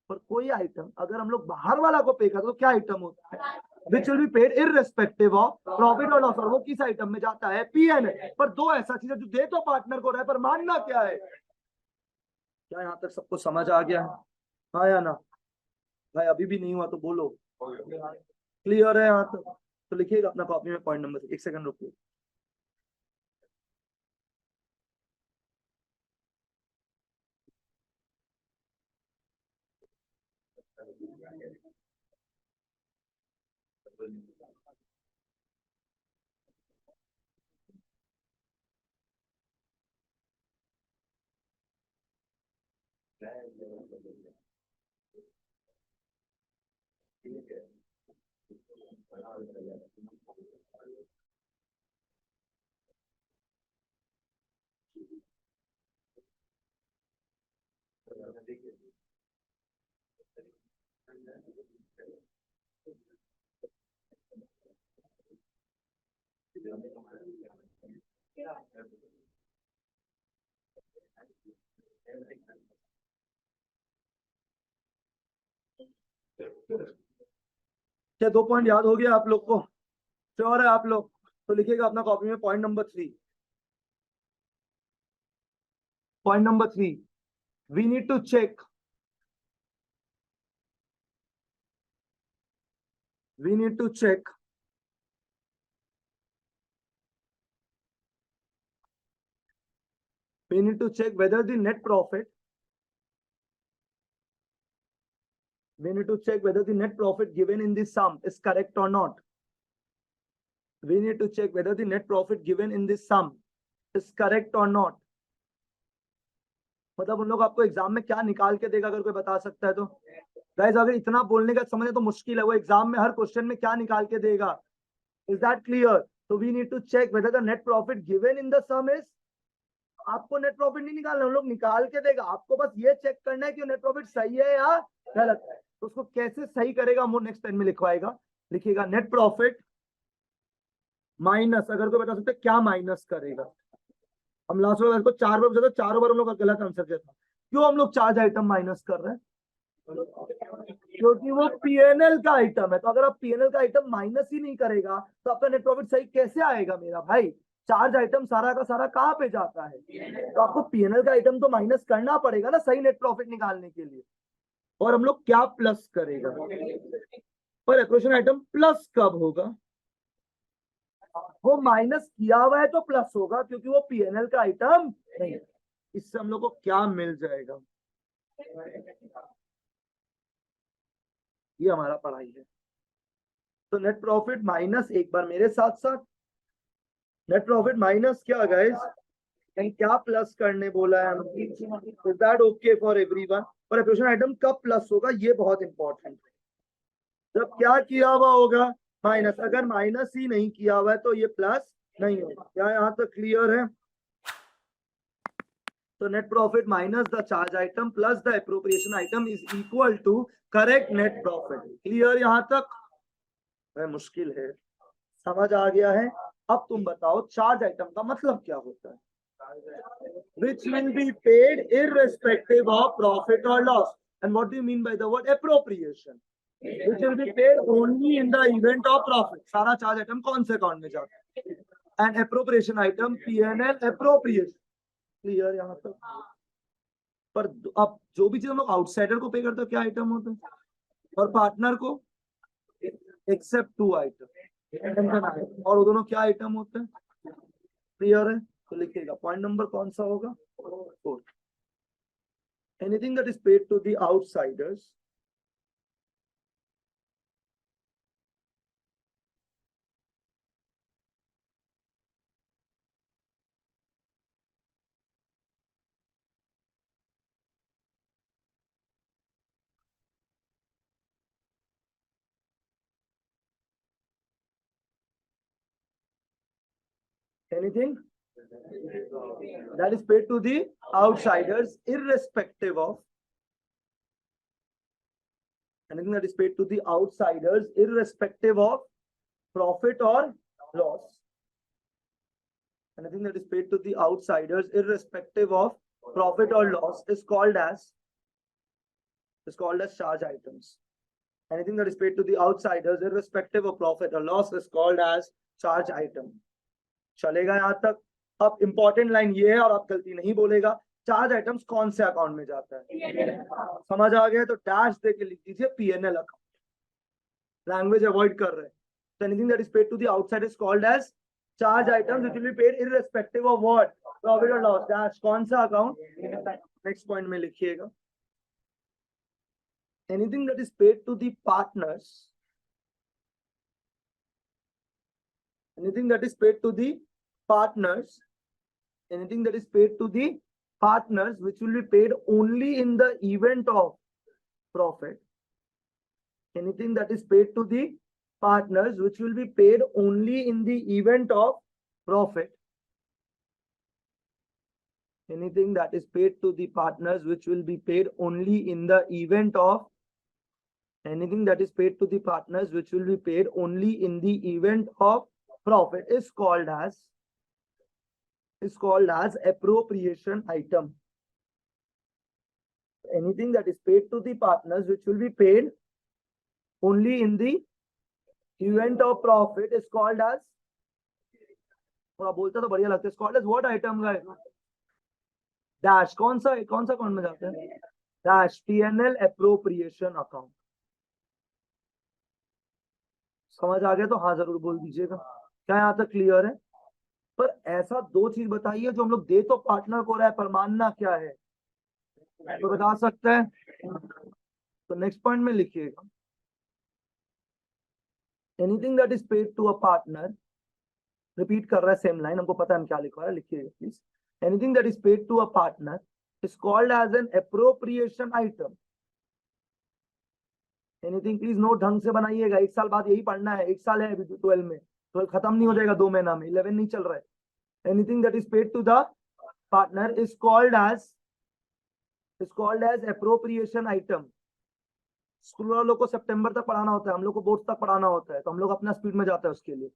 Speaker 1: और कोई आइटम अगर हम लोग बाहर वाला को पे करते तो क्या आइटम होता है, which will be paid irrespective of profit और लॉस। और वो किस आइटम में जाता है, पीएनएल। पर दो ऐसा चीज है जो दे तो पार्टनर को रहा है, पर मानना क्या है। क्या यहाँ तक सबको समझ आ गया है, हाँ या ना? भाई अभी भी नहीं हुआ तो बोलो, क्लियर है यहाँ तक? तो लिखिएगा अपना कॉपी में पॉइंट नंबर, एक सेकंड रुकिए। क्या दो पॉइंट याद हो गया आप लोग को, श्योर है आप लोग? तो लिखिएगा अपना कॉपी में point number 3। Point number 3, we need to check, we need to check whether the net profit, given in this sum is correct or not. We need to check whether the net profit given in this sum is correct or not. मतलब उन लोग आपको exam में क्या निकाल के देगा, अगर कोई बता सकता है तो। गाइस अगर इतना बोलने का समझे तो मुश्किल है, वो एग्जाम में हर क्वेश्चन में क्या निकाल के देगा। Is that clear? तो we need to check whether the net profit given in the sum is, आपको नेट प्रॉफिट नहीं निकालना, हम लोग निकाल के देगा, आपको बस ये चेक करना है कि नेट प्रॉफिट सही है या गलत है। तो उसको कैसे सही करेगा वो नेक्स्ट टाइम में लिखवाएगा। लिखिएगा नेट प्रॉफिट माइनस, अगर कोई बता सकते क्या माइनस करेगा। हम लास्ट बार इसको 4 बार पूछा था, चारों बार हम लोग का गलत आंसर दिया था। क्यों हम लोग चार्ज आइटम माइनस कर रहे हैं, क्योंकि वो पीएनएल का आइटम है। तो अगर आप पीएनएल का आइटम माइनस ही नहीं करेगा तो आपका नेट प्रॉफिट सही कैसे आएगा मेरा भाई। चार्ज आइटम सारा का सारा कहाँ पे जाता है, तो आपको पीएनएल का आइटम तो माइनस करना पड़ेगा ना सही नेट प्रॉफिट निकालने के लिए। और हम लोग क्या प्लस करेगा, पर एक्वेशन आइटम प्लस कब होगा, वो माइनस किया हुआ है तो प्लस होगा, क्योंकि वो पीएनएल का आइटम नहीं। इससे हम लोग को क्या मिल जाएगा, ये हमारा पढ़ाई है। तो नेट प्रॉफिट माइनस, एक बार मेरे साथ साथ, नेट प्रॉफिट माइनस क्या गाइस, क्या प्लस करने बोला है, is that okay for everyone? और एक्वेशन आइटम कब प्लस होगा, ये बहुत इंपॉर्टेंट है, जब क्या किया हुआ होगा, माइनस। अगर माइनस ही नहीं किया हुआ है तो ये प्लस नहीं होगा। क्या यहाँ तक क्लियर है? तो net profit minus the charge item plus the appropriation item is equal to correct net profit. Clear यहाँ तक? है मुश्किल है, समझ आ गया है? अब तुम बताओ चार्ज आइटम का मतलब क्या होता है, which will be paid irrespective of profit or loss. And what do you mean by the word appropriation? Which will be paid only in the event of profit. सारा चार्ज आइटम कौन से account में जाता है, and appropriation item PNL appropriation. Clear यहाँ तक? पर अब जो भी चीज हम लोग आउटसाइडर को पे करते हैं क्या आइटम होता है, और पार्टनर को एक्सेप्ट 2 आइटम, और वो दोनों क्या आइटम होते हैं। क्लियर है? तो लिखिएगा पॉइंट नंबर कौन सा होगा, 4। Anything that is paid to the outsiders Anything that is paid to the outsiders irrespective of, anything that is paid to the outsiders irrespective of profit or loss. Anything that is paid to the outsiders irrespective of profit or loss is called as charge items. Anything that is paid to the outsiders irrespective of profit or loss is called as charge item. चलेगा यहाँ तक? अब important line ये है और आप गलती नहीं बोलेगा, चार्ज आइटम्स कौन से अकाउंट में जाता है? समझ आ गया? तो डैश दे के लिख दीजिए पीएनएल अकाउंट. लैंग्वेज अवॉइड कर रहे हैं. So anything that is paid to the outside is called as charge items which will be paid irrespective of what? Profit or loss. Dash कौन सा अकाउंट? नेक्स्ट पॉइंट में लिखिएगा. Anything that is paid to the partners, anything that is paid to the partners, anything that is paid to the partners which will be paid only in the event of profit, anything that is paid to the partners which will be paid only in the event of profit, anything that is paid to the partners which will be paid only in the event of, anything that is paid to the partners which will be paid only in the event of profit is called as appropriation item. Anything that is paid to the partners which will be paid only in the event of profit is called as, थोड़ा बोलता तो बढ़िया लगता है, called as what item guys? Dash कौन सा account में जाता है? Dash P&L appropriation account. समझ आ गया तो हाँ जरूर बोल दीजिएगा. क्या यहाँ तक क्लियर है? पर ऐसा दो चीज बताइए जो हम लोग दे तो पार्टनर को रहा है पर मानना क्या है, तो बता सकता है? तो नेक्स्ट पॉइंट में लिखिएगा. Anything that is paid to a partner, repeat कर रहा है सेम लाइन, हमको पता है हम क्या लिखवा रहा है, लिखिएगा please. Anything that is paid to a partner is called as an appropriation item. Anything please note ढंग से बनाइएगा, एक साल बाद यही पढ़ना है. एक साल है अभी 12 में, 12 खत्म नहीं हो जाएगा 2 महीना में, 11 नहीं चल रहा है. Anything that is paid to the partner is called as appropriation item. School वालों लोग को सितंबर तक पढ़ाना होता है, हम लोग को बोर्ड तक पढ़ाना होता है, तो हम लोग अपना स्पीड में जाते हैं उसके लिए.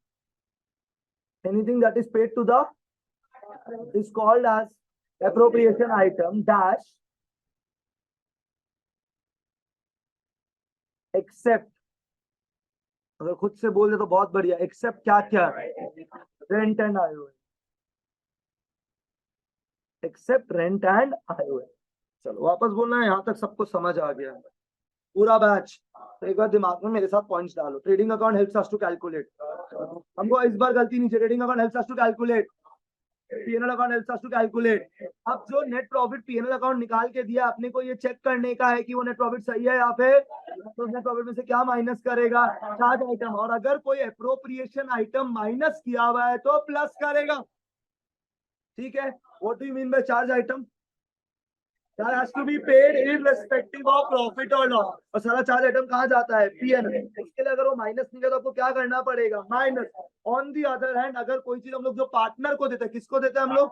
Speaker 1: Anything that is paid to the is called as appropriation item dash except, अगर खुद से बोल दे तो बहुत बढ़िया, एक्सेप्ट क्या क्या? Rent and IOA. Except rent and IOA. चलो वापस बोलना है, यहाँ तक सबको समझ आ गया पूरा बैच? तो एक बार दिमाग में मेरे साथ पॉइंट्स डालो. Trading account helps us to calculate, हमको इस बार गलती नहीं चाहिए. Trading account helps us to calculate, PNL account helps us to calculate. अब जो नेट प्रॉफिट पीएनएल अकाउंट निकाल के दिया, अपने को ये चेक करने का है कि वो नेट प्रॉफिट सही है या फिर, तो नेट प्रॉफिट में से क्या माइनस करेगा? Charge item. और अगर कोई एप्रोप्रिएशन आइटम माइनस किया हुआ है तो प्लस करेगा. ठीक है? What do you mean by charge item? That has to be paid irrespective of profit or loss. और सारा चार्ज आइटम कहाँ जाता है? पीएनएल. इसके लिए अगर वो माइनस निकले तो आपको क्या करना पड़ेगा? Minus. On the other hand अगर कोई चीज हम लोग जो पार्टनर को देते हैं, किसको देते हैं हम लोग?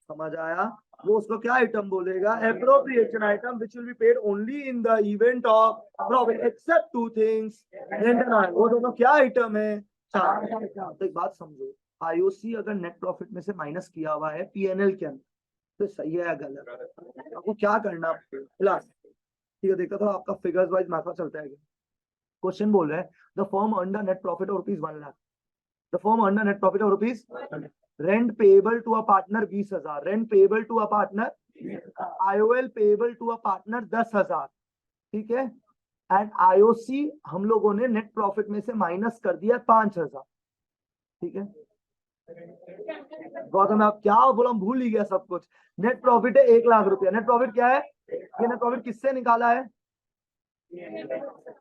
Speaker 1: समझ आया? वो उसको क्या आइटम बोलेगा? Appropriation item which will be paid only in the event of profit except two things. वो दोनों क्या आइटम है? तो एक बात समझो, आईओसी अगर नेट प्रॉफिट में से माइनस किया हुआ है पीएनएल के अंदर, तो सही है या गलत? आपको क्या करना पड़ेगा? ठीक है, देखा था आपका फिगर्स वाइज मैथ्स चलता है. क्वेश्चन बोल रहा है the firm earned net profit of ₹1 lakh. The firm earned net profit of ₹, rent payable to a partner 20,000, rent payable to a partner, IOL payable to a partner 10,000. ठीक है? And IOC हम लोगों ने नेट प्रॉफिट में से minus कर दिया 5,000. ठीक है? गौतम आप क्या बोला, हम भूल ही गया सब कुछ. नेट प्रॉफिट है 1 लाख रुपया. नेट प्रॉफिट क्या है? ये नेट प्रॉफिट किससे निकाला है?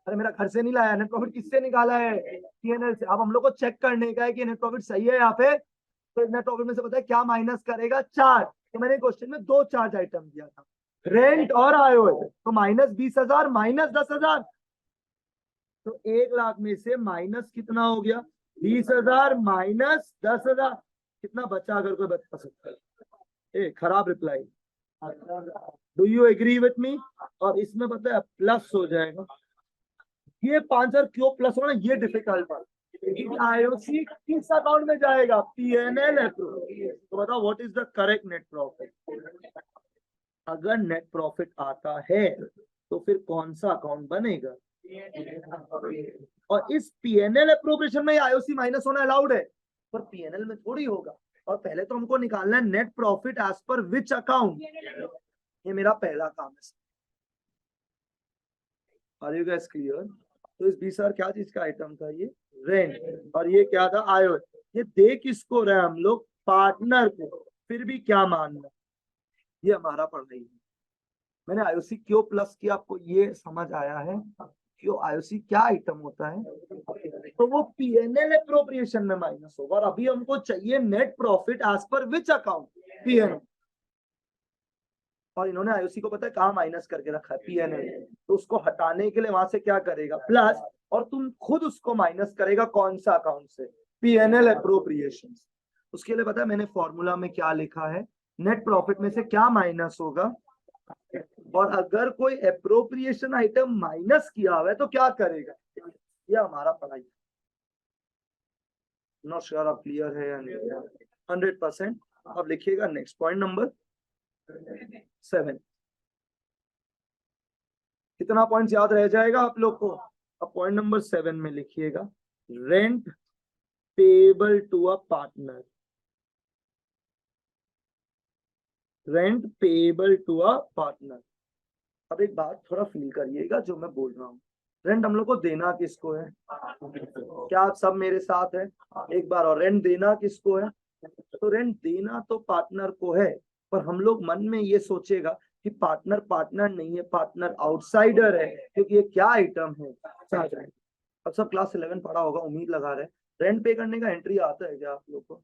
Speaker 1: अरे मेरा घर से नहीं लाया. नेट प्रॉफिट किससे निकाला है? पीएनएल से. अब हम लोग को चेक करने का है कि नेट प्रॉफिट सही है या फिर, तो नेट प्रॉफिट में से पता है क्या माइनस करेगा? चार्ज. तो मैंने क्वेश्चन में 2 चार्ज आइटम दिया था, रेंट और आईओए. तो माइनस 20,000 माइनस 10,000. तो 1 लाख में से माइनस कितना हो गया? 20,000 माइनस 10,000. कितना बचा अगर कोई बता सकता है? खराब reply. Do you agree with me? और इसमें पता है प्लस हो जाएगा। ये 5,000 क्यों प्लस होना, ये डिफिकल्ट बात। आईओसी किस अकाउंट में जाएगा? PNL approve. तो बताओ what is the correct net profit? अगर नेट प्रॉफिट आता है तो फिर कौन सा अकाउंट बनेगा? और इस पीएनएल अप्रोप्रिएशन में आईओसी माइनस होना अलाउड है, पर पीएनएल में थोड़ी होगा। और पहले तो हमको निकालना है net profit as per which account. ये मेरा पहला काम है। Are you guys clear? तो इस 20,000 क्या चीज का आइटम था? ये रेंट। और ये क्या था? आयो। ये दे किसको रहे हम लोग? पार्टनर को। फिर भी क्या मानना, ये हमारा पढ़ाई है। मैंने आईओसी क्यों प्लस किया, आपको ये समझ आया है? क्यों आईओसी क्या आइटम होता है? तो वो पीएनएल एप्रोप्रिएशन में माइनस होगा। और अभी हमको चाहिए net profit as per which account? PNL. और इन्होंने आईओसी को पता है कहाँ माइनस करके रखा है? पीएनएल। तो उसको हटाने के लिए वहां से क्या करेगा? प्लस। और तुम खुद उसको माइनस करेगा कौन सा अकाउंट से? PNL appropriation. उसके लिए पता है मैंने फॉर्मूला में क्या लिखा है? नेट प्रॉफिट में से क्या माइनस होगा, और अगर कोई एप्रोप्रिएशन आइटम माइनस किया हुआ है तो क्या करेगा? ये हमारा पढ़ाई। नॉट श्योर आप क्लियर है या नहीं? 100%। अब लिखिएगा नेक्स्ट पॉइंट नंबर 7। कितना पॉइंट याद रह जाएगा आप लोग को? अब पॉइंट नंबर 7 में लिखिएगा rent payable to a partner. Rent payable to a partner. अब एक बात थोड़ा फील करिएगा जो मैं बोल रहा हूँ। रेंट हम लोग को देना किसको है? क्या आप सब मेरे साथ है? एक बार और, रेंट देना किसको है? तो रेंट देना तो पार्टनर को है, पर हम लोग मन में ये सोचेगा कि पार्टनर पार्टनर नहीं है, पार्टनर आउटसाइडर है, क्योंकि ये क्या आइटम है? अब सब क्लास 11 पढ़ा होगा, उम्मीद लगा रहे। रेंट पे करने का एंट्री आता है क्या आप लोग को?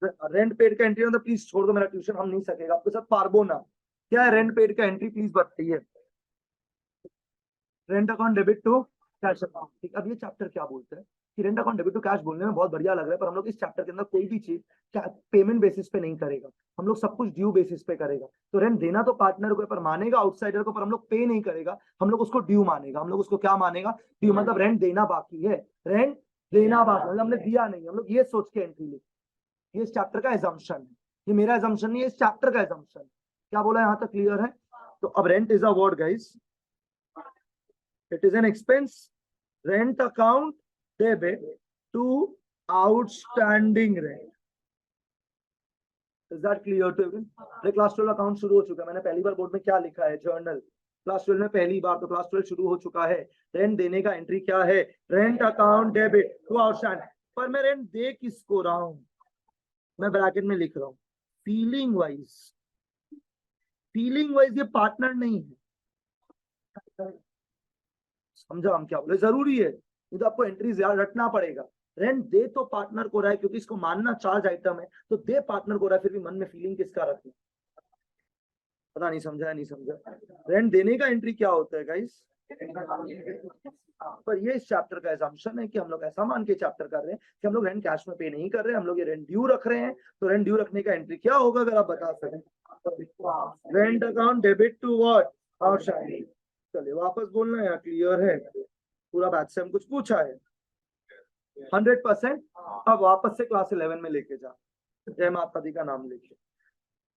Speaker 1: रेंट पेड का एंट्री मतलब प्लीज छोड़ दो, मेरा ट्यूशन हम नहीं सकेगा आपके साथ। पारबो ना, क्या है रेंट पेड का एंट्री? प्लीज बताइए। Rent account debit to cash account. ठीक, अब ये चैप्टर क्या बोलते हैं कि rent account debit to cash बोलने में बहुत बढ़िया लग रहा है, पर हम लोग इस चैप्टर के अंदर कोई भी चीज पेमेंट बेसिस पे नहीं करेगा। हम लोग सब कुछ ड्यू बेसिस पे करेगा। तो रेंट देना तो पार्टनर को पर मानेगा आउटसाइडर को, पर हम लोग पे नहीं करेगा, हम लोग उसको ड्यू मानेगा। हम लोग उसको क्या मानेगा? ड्यू। मतलब रेंट देना बाकी है, रेंट देना बाकी, मतलब हमने दिया नहीं, हम लोग ये सोच के एंट्री लिखी। ये इस चैप्टर का एजम्पशन है, ये मेरा एजम्पशन नहीं है, इस चैप्टर का एजम्पशन। क्या बोला यहाँ तक क्लियर है? तो अब rent is a word guys, it is an expense. Rent account debit to outstanding rent. Is that clear to everyone? Class 12 account शुरू हो चुका है। मैंने पहली बार बोर्ड में क्या लिखा है? जर्नल। क्लास 12 में पहली बार, तो क्लास 12 शुरू हो चुका है। रेंट देने का एंट्री क्या है? Rent account debit to outstanding. पर मैं रेंट दे किसको रहा हूं? मैं ब्रैकेट में लिख रहा हूं फीलिंग वाइज। फीलिंग वाइज ये पार्टनर नहीं है। समझा हम क्या बोले? जरूरी है, ये तो आपको एंट्रीज याद रखना पड़ेगा। रेंट दे तो पार्टनर को रहा है, क्योंकि इसको मानना चार्ज आइटम है, तो दे पार्टनर को रहा है, फिर भी मन में फीलिंग किसका रखना? पता नहीं समझा है, नहीं समझा? रेंट देने का एंट्री क्या होता है गाइस? पर ये इस चैप्टर का एजम्पशन है कि हम लोग ऐसा मान के चैप्टर कर रहे हैं कि हम लोग रेंट कैश में पे नहीं कर रहे हैं, हम लोग ये रेंट ड्यू रख रहे हैं। तो रेंट ड्यू रखने का एंट्री क्या होगा अगर आप बता सकें? Rent account debit to what? Outstanding. चलिए वापस बोलना है, क्लियर है? पूरा बैच से हम कुछ पूछा है? 100%। अब वापस से क्लास 11 में लेके जा। जय माता दी का नाम लेके।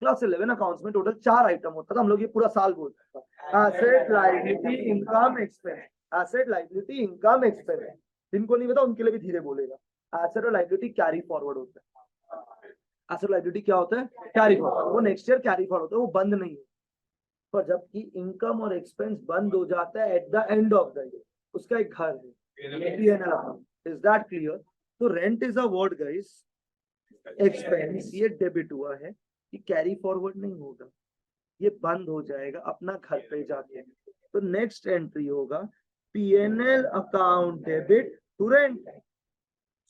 Speaker 1: क्लास 11 अकाउंट्स में टोटल 4 आइटम होता था, हम लोग ये पूरा साल बोलते थे। Asset, liability, income, expense. Asset, liability, income, expense. जिनको नहीं पता उनके लिए भी धीरे बोलेगा। एसेट और लायबिलिटी कैरी फॉरवर्ड होता है। एसेट लायबिलिटी क्या होता है? Carry forward. वो नेक्स्ट ईयर कैरी फॉरवर्ड होता है, वो बंद नहीं है। पर जबकि इनकम और एक्सपेंस बंद हो जाता है at the end of the year, उसका एक घर है PNL account. Is that clear? तो rent is a word guys, expense ये डेबिट हुआ है, ये कैरी फॉरवर्ड नहीं होगा, ये बंद हो जाएगा अपना घर पे जाके। तो नेक्स्ट एंट्री होगा PNL account debit to rent.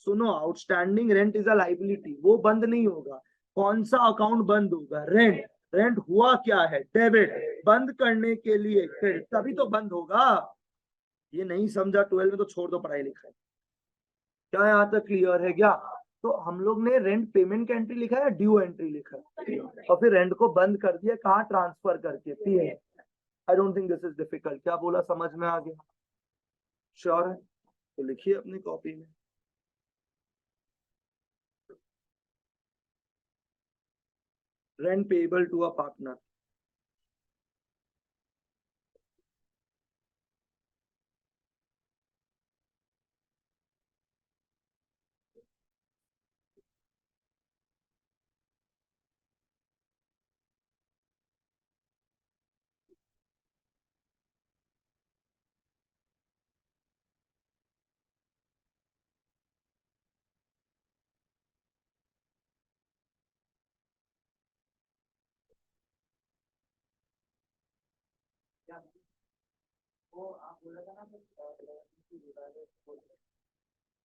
Speaker 1: सुनो, outstanding rent is a liability, वो बंद नहीं होगा। कौन सा अकाउंट बंद होगा? रेंट। रेंट हुआ क्या है? डेबिट। बंद करने के लिए क्रेडिट, तभी तो बंद होगा। ये नहीं समझा 12 में तो छोड़ दो पढ़ाई लिखाई। क्या यहाँ तक क्लियर है क्या? तो हम लोग ने रेंट पेमेंट का एंट्री लिखा है, ड्यू एंट्री लिखा है, और फिर रेंट को बंद कर दिया, कहाँ ट्रांसफर करके, PN. I don't think this is difficult. क्या बोला, समझ में आ गया? श्योर है? तो लिखिए अपनी कॉपी में, rent payable to a partner.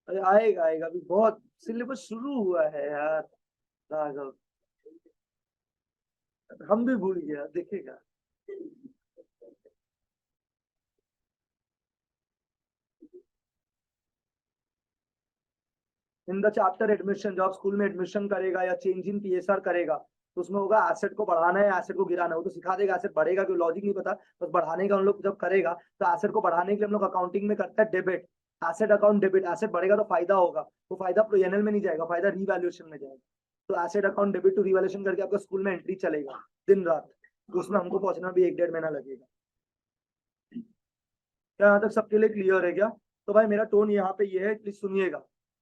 Speaker 1: अरे आएगा आएगा, अभी बहुत सिलेबस शुरू हुआ है यार राघव, हम भी भूल गया, देखेगा। इन द चैप्टर एडमिशन, जब आप स्कूल में एडमिशन करेगा या चेंज इन पीएसआर करेगा, तो उसमें होगा एसेट को बढ़ाना है, एसेट को गिराना है, वो तो सिखा देगा। एसेट बढ़ेगा, कोई लॉजिक नहीं पता, बस बढ़ाने का हम लोग जब करेगा, तो एसेट को बढ़ाने के लिए हम लोग अकाउंटिंग में करते हैं debit, asset account debit. Asset बढ़ेगा तो फायदा होगा, वो फायदा पीएनएल में नहीं जाएगा, फायदा रिवैल्यूएशन में जाएगा। तो asset account debit to revaluation करके आपका स्कूल में एंट्री चलेगा दिन रात, तो उसमें हमको पहुंचना भी 1-1.5 महीना लगेगा। क्या यहाँ तक सबके लिए क्लियर है क्या? तो भाई मेरा टोन यहाँ पे ये है, प्लीज सुनिएगा।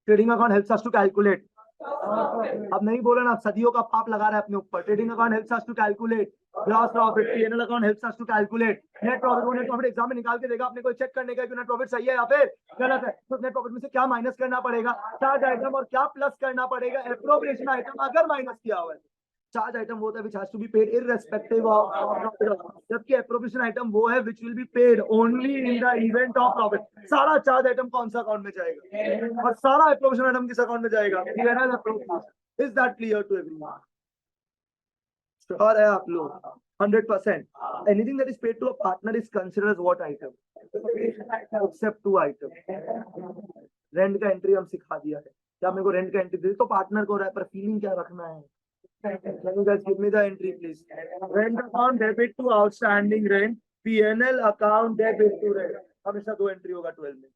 Speaker 1: Trading account helps us to calculate, अब नहीं बोले ना, सदियों का पाप लगा रहा है अपने ऊपर। Trading account helps us to calculate gross profit, PNL account helps us to calculate net profit. वो नेट प्रॉफिट एग्जाम में निकाल के देगा, अपने को चेक करने का कि नेट प्रॉफिट सही है या फिर गलत है। तो नेट प्रॉफिट में से क्या माइनस करना पड़ेगा, चार्ज आइटम, और क्या प्लस करना पड़ेगा, एप्रोप्रिएशन आइटम अगर माइनस किया हुआ है। चार्ज आइटम वो होता है which has to be paid irrespective of profit, जबकि एप्रोप्रिएशन आइटम वो है which will be paid only in the event of profit। सारा चार्ज आइटम कौन सा अकाउंट में जाएगा और सारा एप्रोप्रिएशन आइटम किस अकाउंट में जाएगा? Is that clear to everyone? Sure है आप लोग? 100%। Anything that is paid to a partner is considered as what item, except to item. Rent का एंट्री हम सिखा दिया है, क्या मेरे को रेंट का एंट्री दे तो पार्टनर को रहा है, पर फीलिंग क्या रखना है? Can you guys give me the entry, please? Rent account debit to outstanding rent, PNL account debit to rent। हमेशा 2 एंट्री होगा 12 में।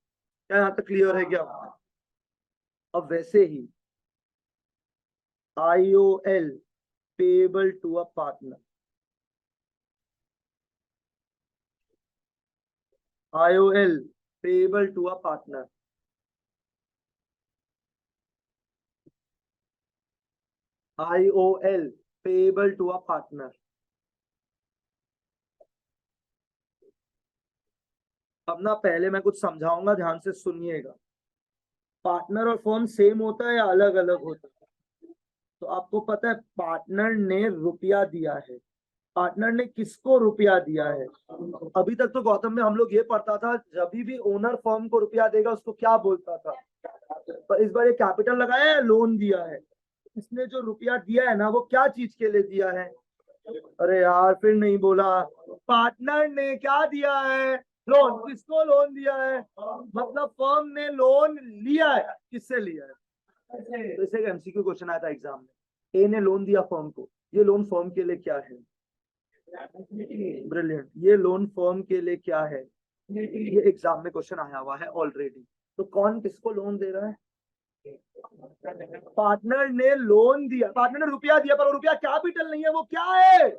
Speaker 1: क्या यहाँ तक क्लियर है क्या? अब वैसे ही IOL payable to a partner, IOL payable to a partner, IOL payable to a partner। अब ना पहले मैं कुछ समझाऊंगा, ध्यान से सुनिएगा। पार्टनर और फर्म सेम होता है या अलग अलग होता है? तो आपको पता है पार्टनर ने रुपया दिया है, पार्टनर ने किसको रुपया दिया है? अभी तक तो गौतम में हम लोग ये पढ़ता था, जब भी ओनर फर्म को रुपया देगा उसको क्या बोलता था, पर इस बार ये कैपिटल लगाया है, लोन दिया है। इसने जो रुपया दिया है ना, वो क्या चीज के लिए दिया है? अरे यार फिर नहीं बोला। पार्टनर ने क्या दिया है? लोन। किसको लोन दिया है? मतलब फर्म ने लोन लिया है। किससे लिया है? तो इसे एमसीक्यू क्वेश्चन आया था एग्जाम में। ए ने लोन दिया फर्म को, ये लोन फर्म के लिए क्या है? ब्रिलियंट, ये लोन फर्म के लिए क्या है? ये एग्जाम में क्वेश्चन आया हुआ है ऑलरेडी। तो कौन किसको लोन दे रहा है? पार्टनर ने लोन दिया, पार्टनर ने रुपया दिया, पर वो रुपया कैपिटल नहीं है, वो क्या है?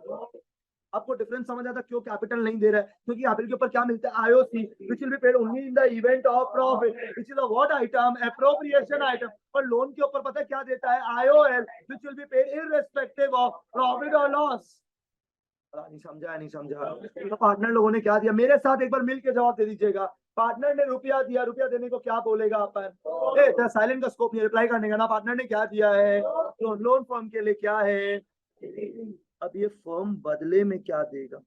Speaker 1: आपको डिफरेंस समझ आता क्यों कैपिटल नहीं दे रहा है? क्योंकि कैपिटल के ऊपर क्या मिलता है? IOC, which will be paid only in the event of profit, which is a what item? Appropriation item. और लोन के ऊपर पता है क्या देता है? IOL, which will be paid irrespective of profit और लॉस। नहीं समझा, नहीं समझा? तो पार्टनर लोगों ने क्या दिया? मेरे साथ एक बार मिल के जवाब दे दीजिएगा। पार्टनर ने रुपया दिया, रुपया देने को क्या बोलेगा अपन? साइलेंट का स्कोप नहीं, रिप्लाई करने का ना। पार्टनर ने क्या दिया है? लोन फर्म के लिए क्या है? अब ये फर्म बदले में क्या देगा?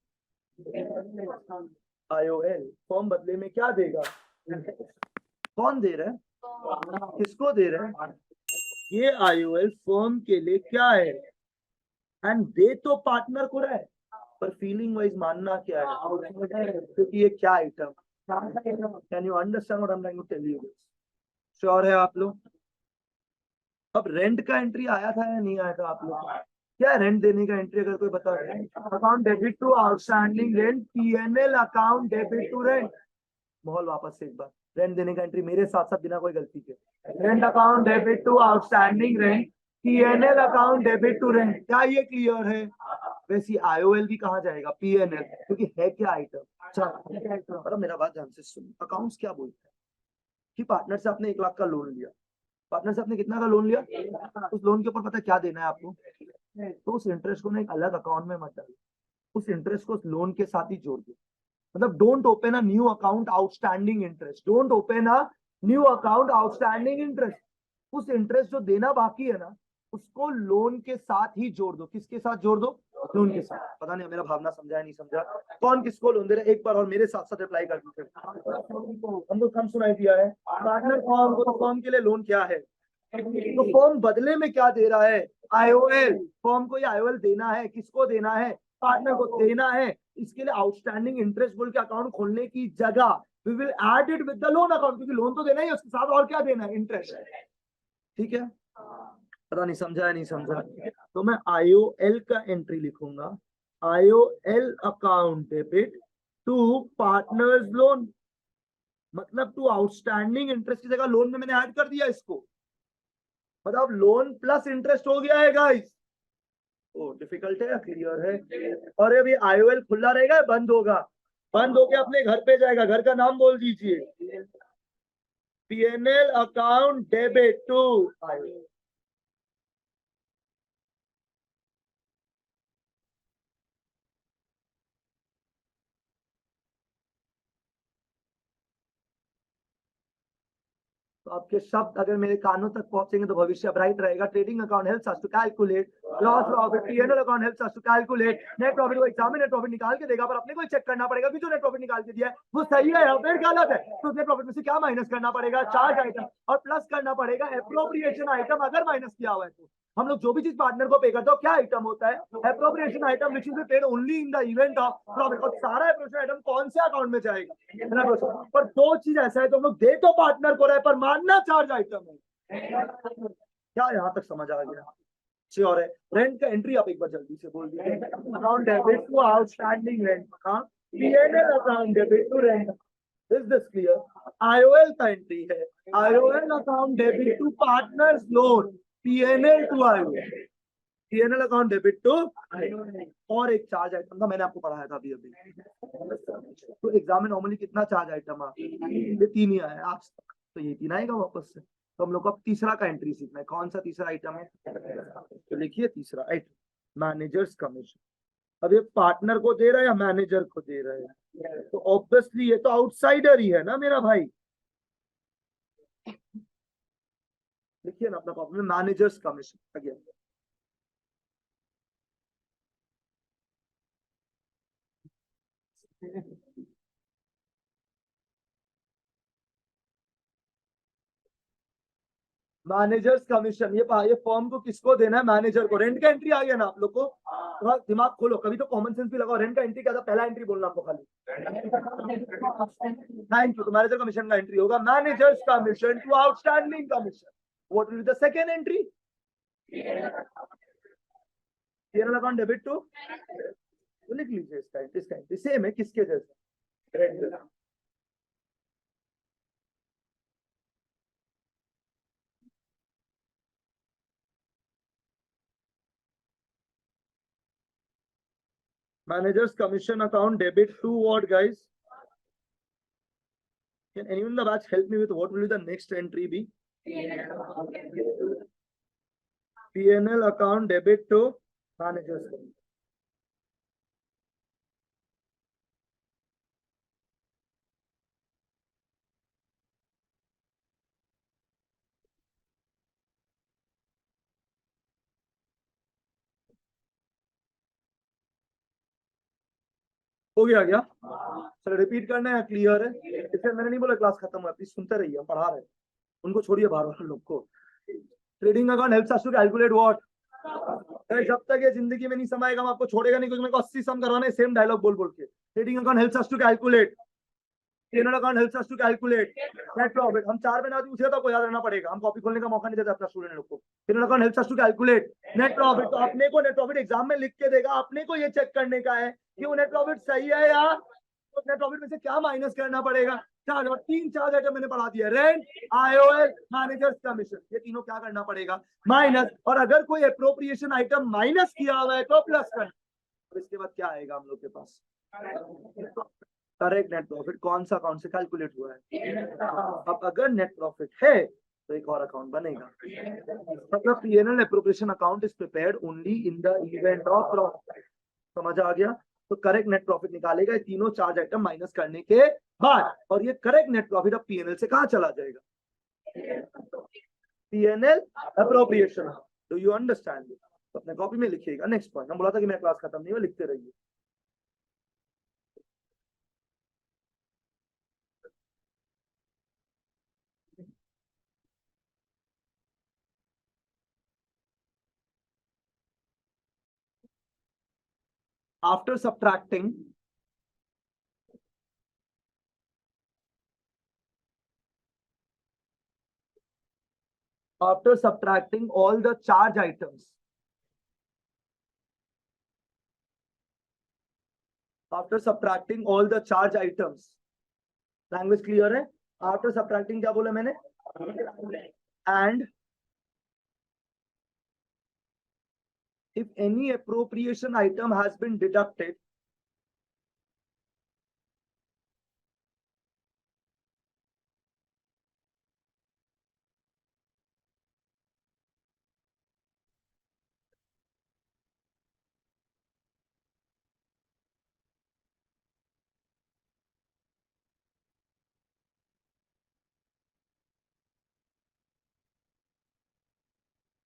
Speaker 1: आईओएल फर्म बदले में क्या देगा? कौन दे रहा है? किसको दे रहा है? ये आईओएल फर्म के लिए क्या है? एंड दे तो पार्टनर को रहा है, पर फीलिंग वाइज मानना क्या है? क्योंकि ये क्या item? Can you understand what I am trying to tell you? Sure है आप लोग? अब रेंट का एंट्री आया था या नहीं आया था आप लोग को? क्या रेंट देने का एंट्री अगर कोई बता रहे account debit to outstanding rent, PNL account debit to rent. माहौल वापस से एक बार, रेंट देने का एंट्री मेरे साथ साथ बिना कोई गलती के, rent account debit to outstanding rent, PNL account debit to rent. क्या ये क्लियर है? वैसे आईओएल भी कहाँ जाएगा? पीएनएल, क्योंकि है क्या आइटम। अच्छा और मेरा बात ध्यान से सुन, अकाउंट्स क्या बोलते हैं कि पार्टनर से आपने 1 लाख का लोन लिया, पार्टनर से आपने कितना का लोन लिया, उस लोन के ऊपर पता है क्या देना है आपको, तो उस इंटरेस्ट को ना एक अलग अकाउंट में मत डालो, उस इंटरेस्ट को उस लोन के साथ ही जोड़ दो। मतलब don't open a new account outstanding interest, don't open a new account outstanding interest. उस इंटरेस्ट जो देना बाकी है ना, उसको लोन के साथ ही जोड़ दो। किसके साथ जोड़ दो? लोन के साथ। पता नहीं मेरा भावना समझा है नहीं समझा, कौन किसको लोन दे रहा है एक बार और मेरे साथ साथ रिप्लाई कर दीजिए। हम सुनाई दिया है पार्टनर फॉर्म को, तो फॉर्म के लिए लोन क्या है, तो फॉर्म बदले में क्या दे रहा है? आईओएल। फॉर्म को ये आईओएल देना है, किसको देना है? पार्टनर को देना है। इसके लिए आउटस्टैंडिंग इंटरेस्ट बोल के अकाउंट खोलने की जगह we will add it with the loan account, क्योंकि लोन तो देना ही है, उसके साथ और क्या देना है? इंटरेस्ट। ठीक है, पता नहीं समझा है नहीं समझा, तो मैं आईओएल का एंट्री लिखूंगा, IOL account debit to partners loan, मतलब टू आउटस्टैंडिंग इंटरेस्ट की जगह लोन में मैंने ऐड कर दिया इसको, मतलब लोन प्लस इंटरेस्ट हो गया है गाइस। ओ डिफिकल्ट है या क्लियर है? और अभी आईओएल खुला रहेगा या बंद होगा? बंद होके अपने घर पे जाएगा, घर का नाम बोल दीजिए, PNL account debit to IOL. तो आपके शब्द अगर मेरे कानों तक पहुंचेंगे तो भविष्य ब्राइट रहेगा। Trading account helps us to calculate loss profit, PNL account helps us to calculate net profit. को एग्जाम में नेट प्रॉफिट निकाल के देगा, पर अपने को चेक करना पड़ेगा कि जो नेट प्रॉफिट निकाल के दिया है वो सही है या फिर गलत है। तो नेट प्रॉफिट में से क्या माइनस करना पड़ेगा? चार्ज आइटम, और प्लस करना पड़ेगा एप्रोप्रिएशन आइटम अगर माइनस किया हुआ है तो। हम लोग जो भी चीज पार्टनर को पे करते हो क्या आइटम होता है? Appropriation item, which is paid only in the event of profit. और सारा एप्रोप्रिएशन आइटम कौन से अकाउंट में जाएगा? पर दो चीज ऐसा है तो हम लोग दे तो पार्टनर को रहे पर मानना चार्ज आइटम है। क्या यहां तक समझ आ गया? श्योर है? रेंट का एंट्री आप एक बार जल्दी से बोल दीजिए, account debit to outstanding rent, PNL account debit to rent. Is this clear? IOL का एंट्री है, IOL account debit to partners loan, PNL to IOL, PNL account debit to. और एक चार्ज आइटम था, मैंने आपको पढ़ाया था अभी अभी। तो एग्जाम में नॉर्मली कितना चार्ज आइटम है? ये 3 ही आया आज तक, तो ये 3 आएगा वापस से। तो हम लोग को अब तीसरा का एंट्री सीखना है। कौन सा तीसरा आइटम है? तो लिखिए तीसरा आइटम, मैनेजर्स कमीशन। अब ये पार्टनर को दे रहा है या मैनेजर को दे रहा है? तो ऑब्वियसली ये तो आउटसाइडर ही है ना मेरा भाई। लिखिए ना अपना problem, managers commission again. Managers commission, ये फर्म को किसको देना है? मैनेजर को। रेंट का एंट्री आ गया ना आप लोग को? थोड़ा दिमाग खोलो, कभी तो कॉमन सेंस भी लगाओ। रेंट का एंट्री क्या था? पहला एंट्री बोलना आपको खाली। Thank you. तो मैनेजर कमीशन का एंट्री होगा managers commission to outstanding commission. What will be the second entry? PNL account debit to, तो लिख लीजिए इसका एंट्री सेम है किसके जैसा? Managers commission account debit to what, guys? Can anyone in the batch help me with what will be the next entry be? PNL account debit to managers. हो गया क्या? चलो रिपीट करना है, क्लियर है? इसलिए मैंने नहीं बोला क्लास खत्म हुआ, प्लीज सुनते रहिए, हम पढ़ा रहे हैं। उनको छोड़िए बाहर वाले लोग को। Trading account helps us to calculate what? जब तक ये जिंदगी में नहीं समाएगा, हम आपको छोड़ेगा नहीं, क्योंकि मेरे को 80 सम करवाना है सेम डायलॉग बोल बोल के। Trading account helps us to calculate P&L account helps us to calculate net profit. हम 4 बना दी, उसे तो आपको याद रखना पड़ेगा, हम कॉपी खोलने का मौका नहीं देते अपना स्टूडेंट लोग को। P&L account helps us to calculate net profit. तो अपने को net profit एग्जाम में लिख के देगा, अपने को ये चेक करने का है कि वो net profit सही है या तो net profit में से क्या माइनस करना पड़ेगा। चार्ज, और 3 चार्ज आइटम मैंने पढ़ा दिया, रेंट, IOL, मैनेजर्स कमीशन, ये तीनों क्या करना पड़ेगा, माइनस। और अगर कोई अप्रोप्रिएशन आइटम माइनस किया हुआ है तो प्लस करना। और इसके बाद क्या आएगा हम लोग के पास, करेक्ट नेट प्रॉफिट। कौन सा अकाउंट से कैलकुलेट हुआ है। अब अगर नेट प्रॉफिट है तो एक और अकाउंट बनेगा, मतलब P&L appropriation account is prepared only in the event of profit. समझ आ गया। तो करेक्ट नेट प्रॉफिट निकालेगा ये तीनों चार्ज आइटम माइनस करने के बाद, और ये करेक्ट नेट प्रॉफिट अब P&L से कहां चला जाएगा, P&L appropriation. Do you understand. तो अपने कॉपी में लिखिएगा। नेक्स्ट पॉइंट, हम बोला था कि मेरा क्लास खत्म नहीं हुआ, लिखते रहिए। After subtracting all the charge items, language clear है। आफ्टर सब्ट्रैक्टिंग क्या बोला मैंने, and if any appropriation item has been deducted,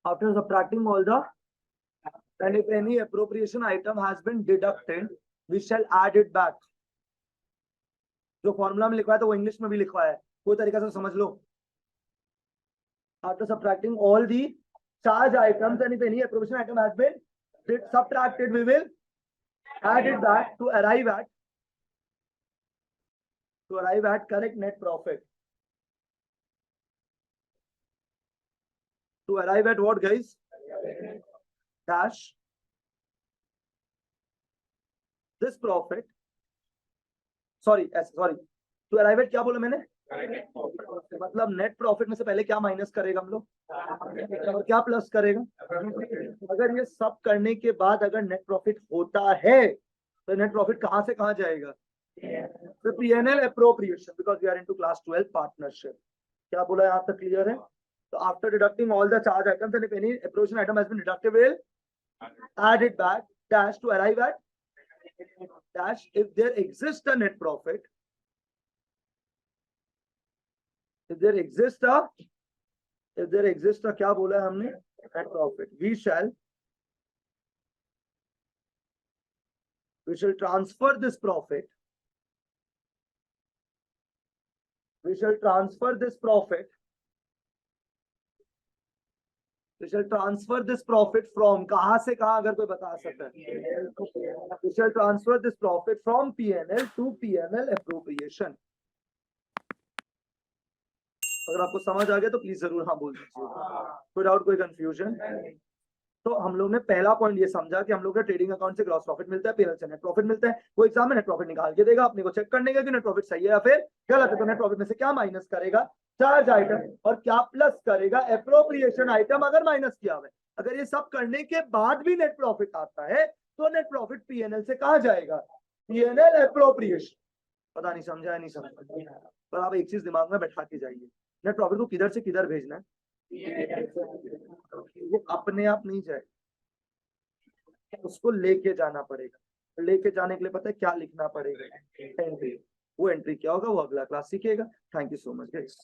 Speaker 1: after subtracting all the, and if any appropriation item has been deducted, we shall add it back. जो formula में लिखा है तो वो इंग्लिश में भी लिखा है, कोई तरीका से समझ लो। After subtracting all the charge items and if any appropriation item has been subtracted, we will add it back to arrive at correct net profit. To arrive at what, guys? Dash this profit. Sorry. To arrive at क्या बोला मैंने, मतलब net profit में से पहले क्या minus करेगा हम लोग, और क्या प्लस करेगा। अगर ये सब करने के बाद अगर नेट प्रॉफिट होता है तो नेट प्रॉफिट कहां से कहां जाएगा, तो P&L appropriation, because we are into class 12 partnership. क्या बोला यहां तक क्लियर है। तो after deducting all the charge items and if any appropriation item has been deducted, will add it back dash to arrive at dash if there exists a net profit, if there exists a क्या बोला है हमने, net profit, we shall transfer this profit, from कहां से कहां, अगर कोई बता सकता है, we shall transfer this profit from P&L to P&L appropriation। अगर आपको समझ आ गया तो प्लीज जरूर हाँ बोल दीजिए। कोई डाउट, कोई कंफ्यूजन। तो हम लोग ने पहला पॉइंट ये समझा कि हम लोग के ट्रेडिंग अकाउंट से ग्रॉस प्रॉफिट मिलता है, P&L से नेट प्रॉफिट मिलता है। वो एग्जाम में नेट प्रॉफिट निकाल के देगा, अपने को चेक करने का कि नेट प्रॉफिट सही है या फिर गलत है। तो नेट प्रॉफिट में से क्या माइनस करेगा, चार्ज आइटम, और क्या प्लस करेगा, एप्रोप्रिएशन आइटम अगर माइनस किया हुआ है। अगर ये सब करने के बाद भी नेट प्रॉफिट आता है तो नेट प्रॉफिट P&L से कहां जाएगा, P&L एप्रोप्रिएशन। पता नहीं समझा, नहीं समझा, पर आप एक चीज दिमाग में बैठा के जाइए, नेट प्रॉफिट को किधर से किधर भेजना है, वो अपने आप नहीं जाए, उसको लेके जाना पड़ेगा। लेके जाने के लिए पता है क्या लिखना पड़ेगा, एंट्री। वो एंट्री क्या होगा वो अगला क्लास सीखेगा। Thank you so much guys.